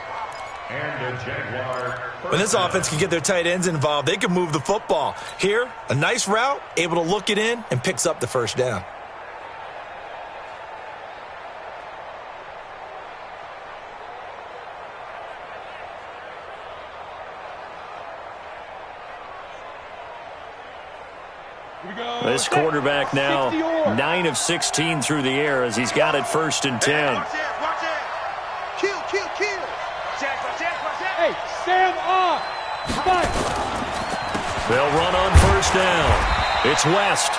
And the Jaguar. When this offense can get their tight ends involved, they can move the football. Here, a nice route, able to look it in, and picks up the first down. This quarterback now 9 of 16 through the air as he's got it first and 10. Watch it. Kill. Check. Hey, stand off. Fight. They'll run on first down. It's West.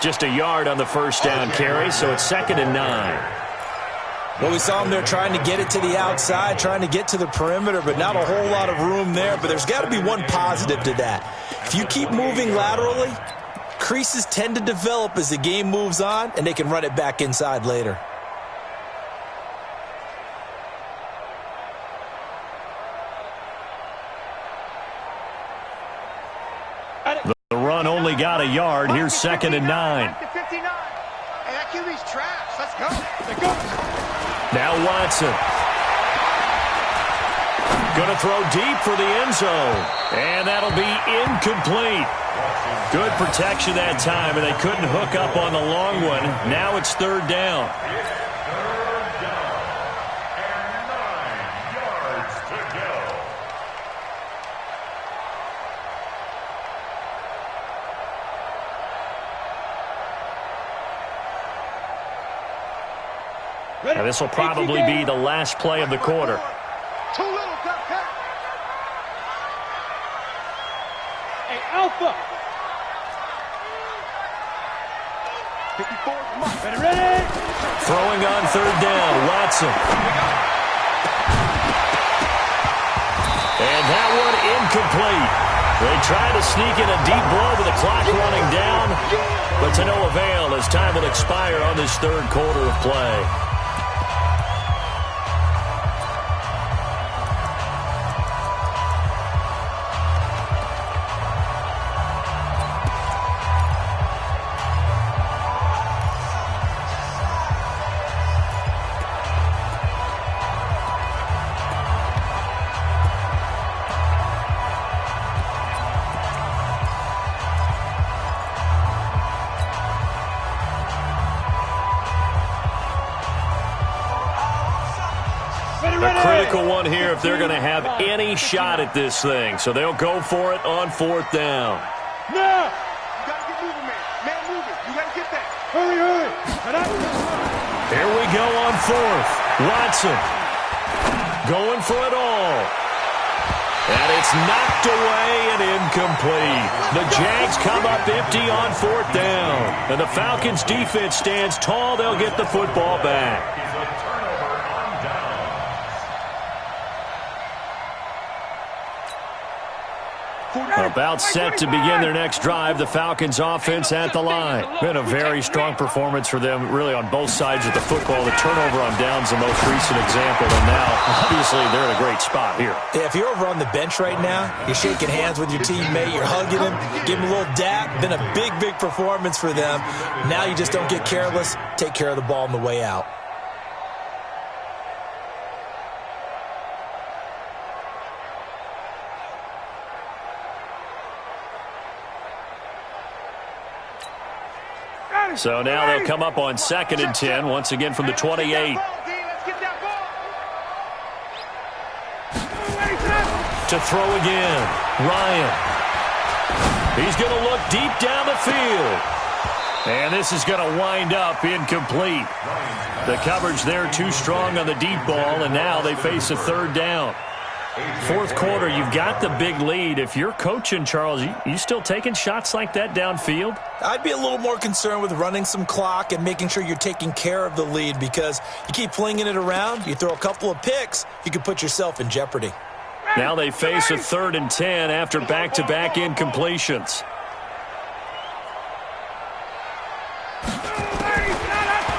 Just a yard on the first down carry, so it's 2nd and 9. Well, we saw him there trying to get it to the outside, trying to get to the perimeter, but not a whole lot of room there. But there's got to be one positive to that. If you keep moving laterally, creases tend to develop as the game moves on, and they can run it back inside later. The run only got a yard. Here's 2nd and 9. Hey, that QB's trash. Let's go. Let's go. Now Watson. Going to throw deep for the end zone. And that'll be incomplete. Good protection that time, and they couldn't hook up on the long one. Now it's 3rd down. Third down. And 9 yards to go. Now this will probably be the last play of the quarter. Too little, cut. Hey, Alpha. 54, come on. Ready? Throwing on 3rd down, Watson. And that one incomplete. They tried to sneak in a deep blow with the clock running down, but to no avail as time will expire on this 3rd quarter of play. A critical one here if they're going to have any shot at this thing. So they'll go for it on 4th down. Now. You got to get moving, man. Man, moving. You got to get that. Hurry. Here we go on 4th. Watson going for it all. And it's knocked away and incomplete. The Jags come up empty on 4th down. And the Falcons defense stands tall. They'll get the football back. About set to begin their next drive, the Falcons offense at the line. Been a very strong performance for them, really, on both sides of the football. The turnover on downs, the most recent example, and now, obviously, they're in a great spot here. Yeah, if you're over on the bench right now, you're shaking hands with your teammate, you're hugging him, give him a little dap. Been a big performance for them. Now you just don't get careless. Take care of the ball on the way out. So now they'll come up on 2nd and 10, once again from the 28. To throw again, Ryan. He's going to look deep down the field. And this is going to wind up incomplete. The coverage there too strong on the deep ball, and now they face a 3rd down. 4th quarter, you've got the big lead. If you're coaching, Charles, you still taking shots like that downfield? I'd be a little more concerned with running some clock and making sure you're taking care of the lead, because you keep flinging it around, you throw a couple of picks, you can put yourself in jeopardy. Now they face a 3rd and 10 after back-to-back incompletions.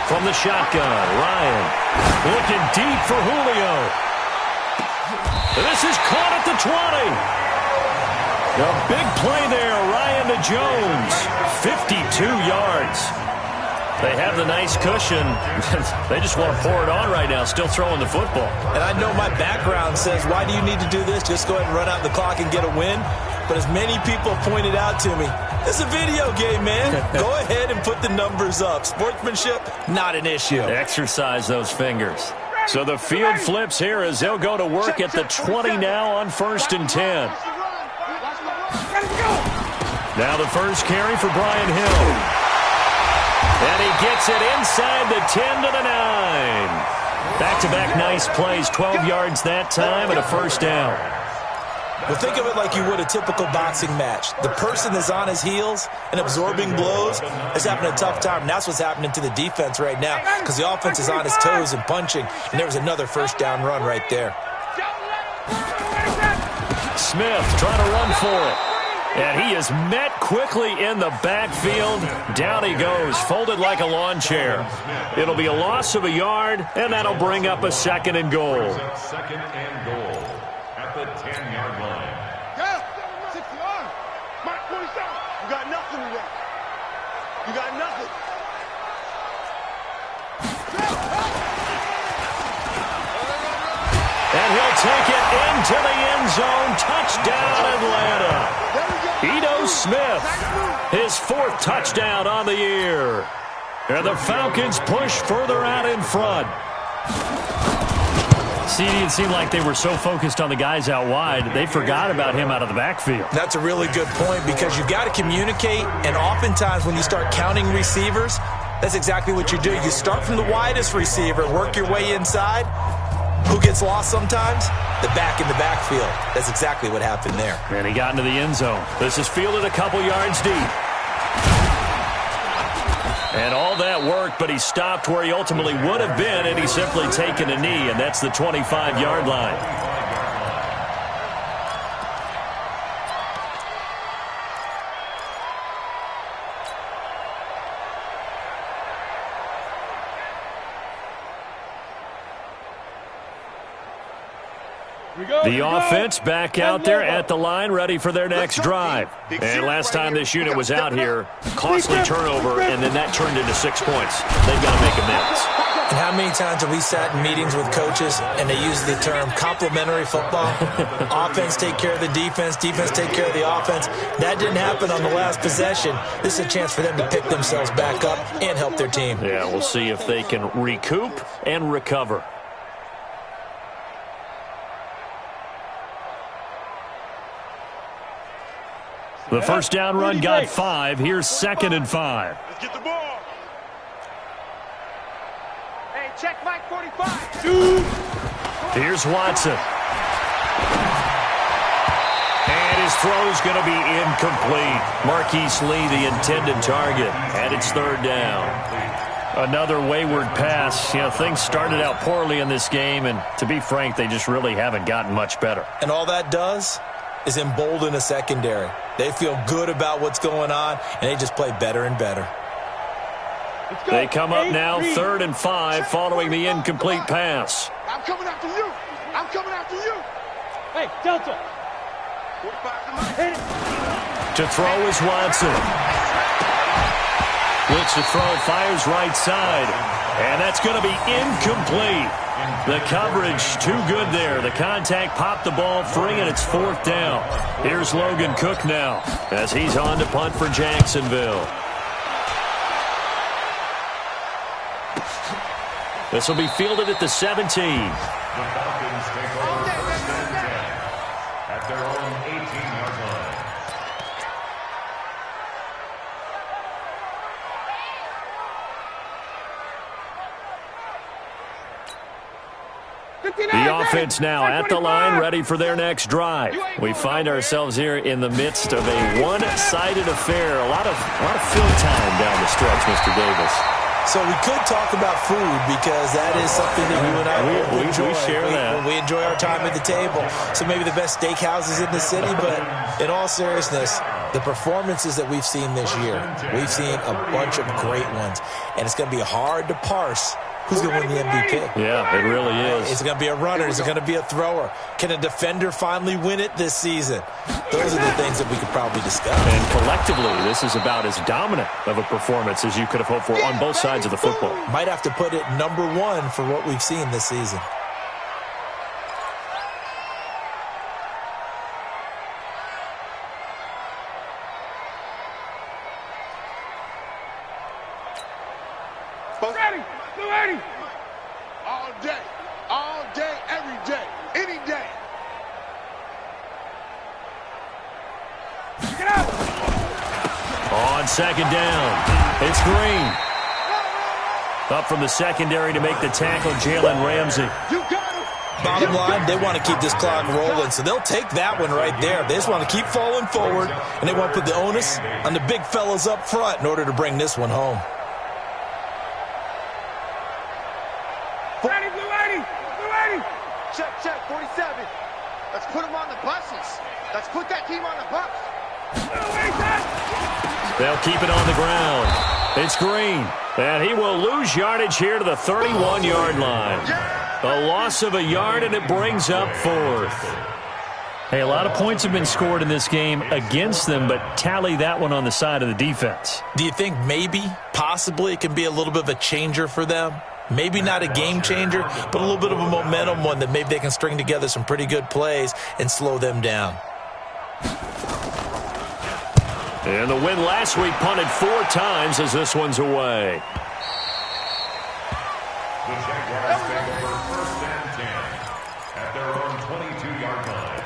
From the shotgun, Ryan looking deep for Julio. This is caught at the 20. A big play there, Ryan to Jones. 52 yards. They have the nice cushion. They just want to pour it on right now, still throwing the football. And I know my background says, why do you need to do this? Just go ahead and run out the clock and get a win. But as many people pointed out to me, it's a video game, man. Go ahead and put the numbers up. Sportsmanship, not an issue. Exercise those fingers. So the field flips here as they'll go to work at the 20 now on 1st and 10. Now the first carry for Brian Hill. And he gets it inside the 10 to the 9. Back-to-back nice plays, 12 yards that time and a 1st down. Well, think of it like you would a typical boxing match. The person is on his heels and absorbing blows is having a tough time. And that's what's happening to the defense right now, because the offense is on his toes and punching. And there was another 1st down run right there. Smith trying to run for it. And he is met quickly in the backfield. Down he goes, folded like a lawn chair. It'll be a loss of a yard, and that'll bring up a 2nd and goal. 2nd and goal at the 10-yard line. Yeah, 61. Mark 47. You got nothing today. You got nothing. And he'll take it into the end zone. Touchdown, Atlanta. Ito Smith, his 4th touchdown on the year. And the Falcons push further out in front. See, it seemed like they were so focused on the guys out wide, they forgot about him out of the backfield. That's a really good point because you've got to communicate, and oftentimes when you start counting receivers, that's exactly what you do. You start from the widest receiver, work your way inside. Who gets lost sometimes? The back in the backfield. That's exactly what happened there. And he got into the end zone. This is fielded a couple yards deep. And all that worked, but he stopped where he ultimately would have been, and he's simply taken a knee, and that's the 25-yard line. The offense back out there at the line, ready for their next drive. And last time this unit was out here, costly turnover, and then that turned into 6 points. They've got to make amends. And how many times have we sat in meetings with coaches and they use the term complementary football? Offense take care of the defense, defense take care of the offense. That didn't happen on the last possession. This is a chance for them to pick themselves back up and help their team. Yeah, we'll see if they can recoup and recover. The first down run got 5. Here's 2nd and 5. Let's get the ball. Hey, check Mike 45. Here's Watson. And his throw's going to be incomplete. Marquise Lee, the intended target, and it's 3rd down. Another wayward pass. You know, things started out poorly in this game, and to be frank, they just really haven't gotten much better. And all that does is embolden a secondary. They feel good about what's going on, and they just play better and better. They come up now, 3rd and 5, following the incomplete pass. I'm coming after you. I'm coming after you. Hey, Delta. 45 to Mike. To throw is Watson. Looks to throw, fires right side. And that's going to be incomplete. The coverage too good there. The contact popped the ball free, and it's 4th down. Here's Logan Cook now as he's on to punt for Jacksonville. This will be fielded at the 17. The Falcons take over 1st and 10 at their own 18-yard line. The offense now at the line, ready for their next drive. We find ourselves here in the midst of a one-sided affair. A lot of fill time down the stretch, Mr. Davis. So we could talk about food because that is something that you and I enjoy. We share that. We enjoy our time at the table. So maybe the best steakhouses in the city, but in all seriousness, the performances that we've seen this year, we've seen a bunch of great ones, and it's going to be hard to parse who's going to win the MVP. Yeah, it really is. Is it going to be a runner? Is it going to be a thrower? Can a defender finally win it this season? Those are the things that we could probably discuss. And collectively, this is about as dominant of a performance as you could have hoped for on both sides of the football. Might have to put it number 1 for what we've seen this season. Ready. All day, every day, any day. Get out. On 2nd down, it's Green. Up from the secondary to make the tackle, Jalen Ramsey. You got it. Bottom line, they want to keep this clock rolling, so they'll take that one right there. They just want to keep falling forward, and they want to put the onus on the big fellas up front in order to bring this one home. Ready. Check, 47. Let's put them on the buses. Let's put that team on the bus. They'll keep it on the ground. It's Green. And he will lose yardage here to the 31-yard line. A loss of a yard, and it brings up fourth. Hey, a lot of points have been scored in this game against them, but tally that one on the side of the defense. Do you think maybe, possibly, it can be a little bit of a changer for them? Maybe not a game changer, but a little bit of a momentum one that maybe they can string together some pretty good plays and slow them down. And the win last week punted 4 times as this one's away. The Jaguars take over 1st and 10 at their own 22-yard line.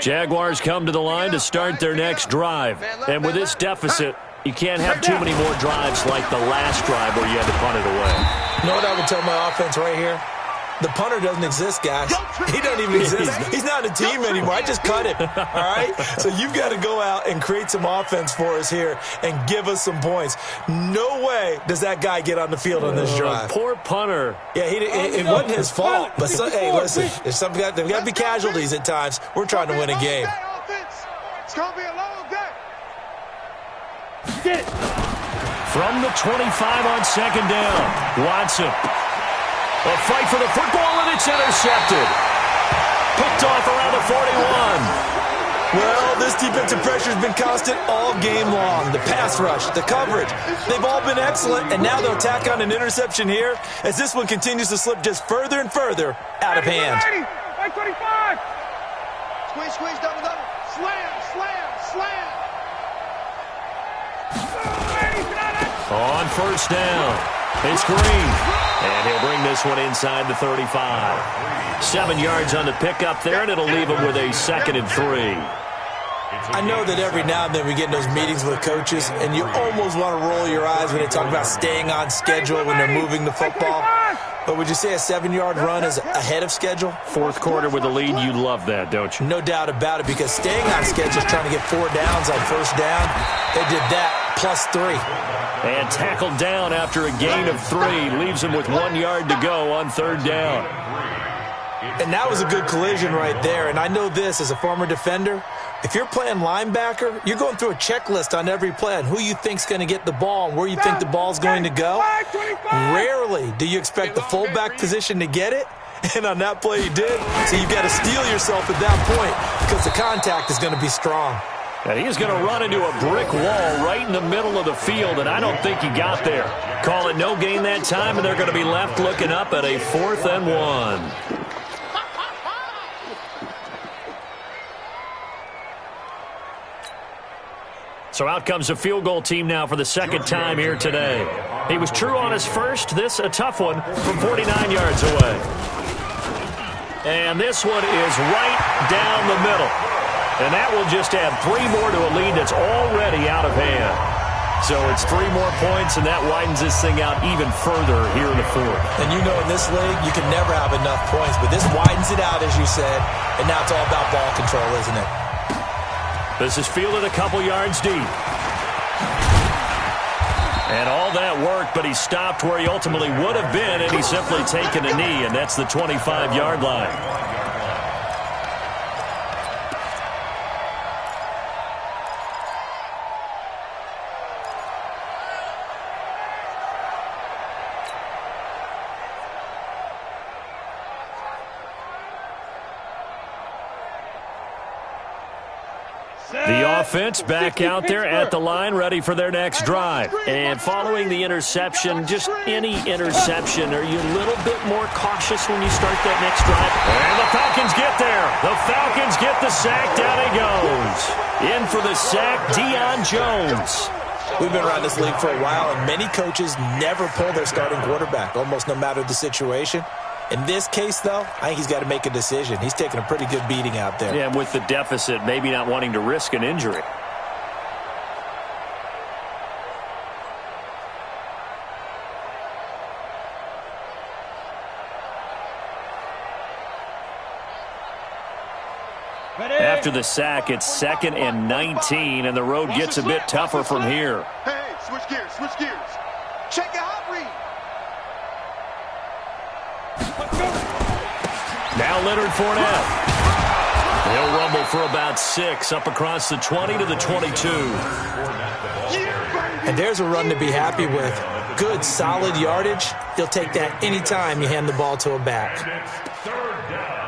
Jaguars come to the line to start their next drive. And with this deficit, you can't have too many more drives like the last drive where you had to punt it away. You know what I would tell my offense right here? The punter doesn't exist, guys. He doesn't even exist. He's not a team anymore. I just cut him, all right? So you've got to go out and create some offense for us here and give us some points. No way does that guy get on the field on this drive. Poor punter. Yeah, it wasn't his fault. But, hey, listen, there's got to be casualties at times. We're trying to win a game. It's going to be a long day. Get it. From the 25 on second down, Watson. A fight for the football, and it's intercepted. Picked off around the 41. Well, this defensive pressure has been constant all game long. The pass rush, the coverage, they've all been excellent, and now they'll tack on an interception here as this one continues to slip just further and further out of hand. 25. Squeeze, squeeze, double, double. Slam, slam, slam. On first down, it's Green. And he'll bring this one inside the 35. 7 yards on the pickup there, and it'll leave him with a 2nd and 3. I know that every now and then we get in those meetings with coaches, and you almost want to roll your eyes when they talk about staying on schedule when they're moving the football. But would you say a 7-yard run is ahead of schedule? Fourth quarter with a lead, you love that, don't you? No doubt about it, because staying on schedule is trying to get 4 downs on first down. They did that plus 3. And tackled down after a gain of 3. Leaves him with 1 yard to go on third down. And that was a good collision right there. And I know this as a former defender. If you're playing linebacker, you're going through a checklist on every play on who you think's going to get the ball and where you think the ball's going to go. Rarely do you expect the fullback position to get it. And on that play, he did. So you've got to steel yourself at that point because the contact is going to be strong. And he's going to run into a brick wall right in the middle of the field, and I don't think he got there. Call it no gain that time, and they're going to be left looking up at a 4th and 1. So out comes a field goal team now for the 2nd time here today. He was true on his first. This a tough one from 49 yards away. And this one is right down the middle. And that will just add 3 more to a lead that's already out of hand. So it's 3 more points, and that widens this thing out even further here in the 4th. And you know in this league, you can never have enough points. But this widens it out, as you said. And now it's all about ball control, isn't it? This is fielded a couple yards deep. And all that worked, but he stopped where he ultimately would have been, and he's simply taken a knee, and that's the 25-yard line. The offense back out there at the line, ready for their next drive. And following the interception, just any interception, are you a little bit more cautious when you start that next drive? And the Falcons get there. The Falcons get the sack. Down he goes. In for the sack, Deion Jones. We've been around this league for a while, and many coaches never pull their starting quarterback, almost no matter the situation. In this case, though, I think he's got to make a decision. He's taking a pretty good beating out there. Yeah, with the deficit, maybe not wanting to risk an injury. After the sack, it's 2nd and 19, and the road gets a bit tougher from here. Hey, switch gears, switch gears. Check your hot read. Now Leonard Fournette. He'll rumble for about 6 up across the 20 to the 22. And there's a run to be happy with. Good, solid yardage. You'll take that anytime you hand the ball to a back. Third down.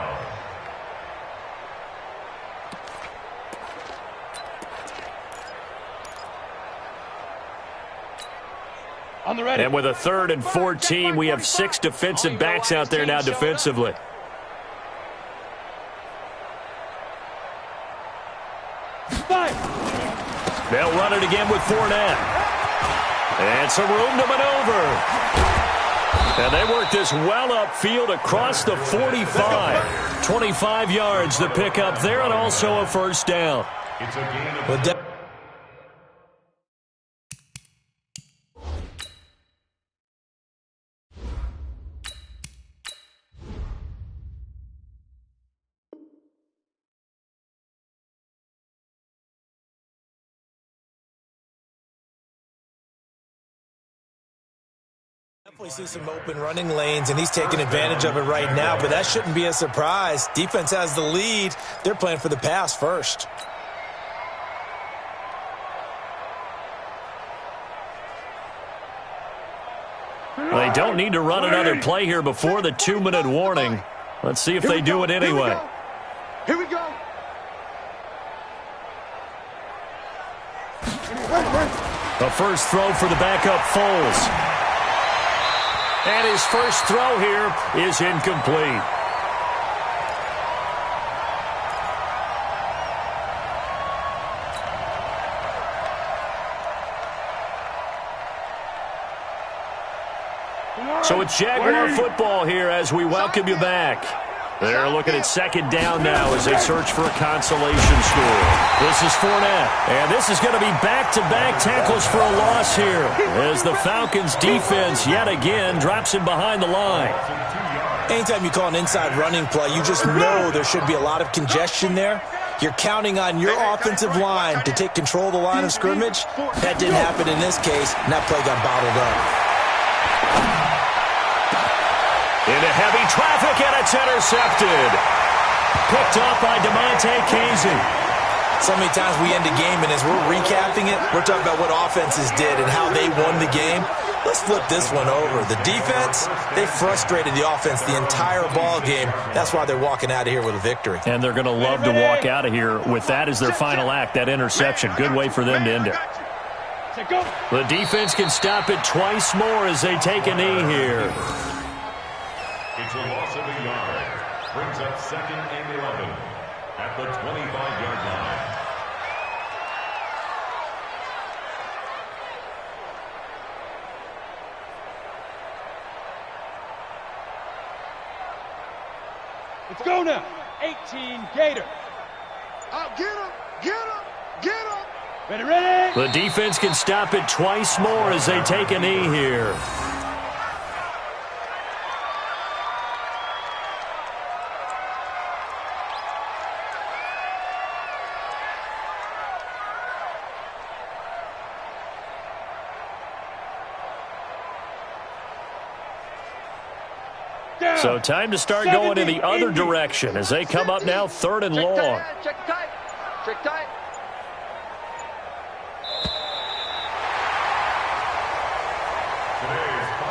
On the ready. And with a 3rd and 14, we have 6 defensive backs out there now defensively. They'll run it again with Fournette. And some room to maneuver. And they work this well upfield across the 45. 25 yards to pick up there, and also a first down. It's a gain of Definitely see some open running lanes, and he's taking advantage of it right now, but that shouldn't be a surprise. Defense has the lead. They're playing for the pass first. They don't need to run another play here before the 2-minute warning. Let's see if they do it anyway. Here we go. The first throw for the backup Foles. And his first throw here is incomplete. So it's Jaguar football here as we welcome you back. They're looking at 2nd down now as they search for a consolation score. This is Fournette, and this is going to be back-to-back tackles for a loss here as the Falcons' defense yet again drops him behind the line. Anytime you call an inside running play, you just know there should be a lot of congestion there. You're counting on your offensive line to take control of the line of scrimmage. That didn't happen in this case, and that play got bottled up. Into heavy traffic, and it's intercepted. Picked off by DeMonte Casey. So many times we end a game, and as we're recapping it, we're talking about what offenses did and how they won the game. Let's flip this one over. The defense, they frustrated the offense the entire ball game. That's why they're walking out of here with a victory. And they're going to love to walk out of here with that as their final act, that interception. Good way for them to end it. The defense can stop it twice more as they take a knee here. It's a loss of a yard. Brings up 2nd and 11 at the 25-yard line. Let's go now. 18 Gator. Get him, get him, get him. Ready, ready. The defense can stop it twice more as they take a knee here. So time to start going in the other direction as they come up now 3rd and long. Check tight. Check tight.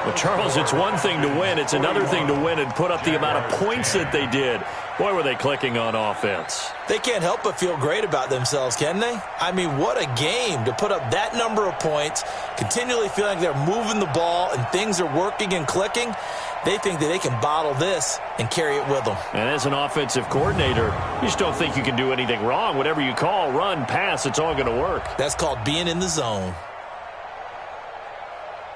Well, Charles, it's one thing to win. It's another thing to win and put up the amount of points that they did. Boy, were they clicking on offense. They can't help but feel great about themselves, can they? I mean, what a game to put up that number of points, continually feeling like they're moving the ball and things are working and clicking. They think that they can bottle this and carry it with them. And as an offensive coordinator, you just don't think you can do anything wrong. Whatever you call, run, pass, it's all going to work. That's called being in the zone.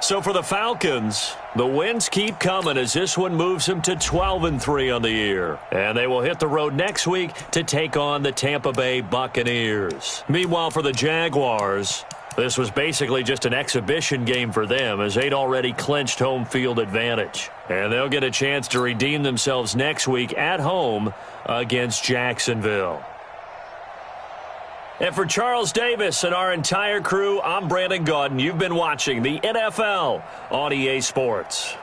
So for the Falcons, the wins keep coming as this one moves them to 12-3 on the year. And they will hit the road next week to take on the Tampa Bay Buccaneers. Meanwhile, for the Jaguars, this was basically just an exhibition game for them as they'd already clinched home field advantage. And they'll get a chance to redeem themselves next week at home against Jacksonville. And for Charles Davis and our entire crew, I'm Brandon Gaudin. You've been watching the NFL on EA Sports.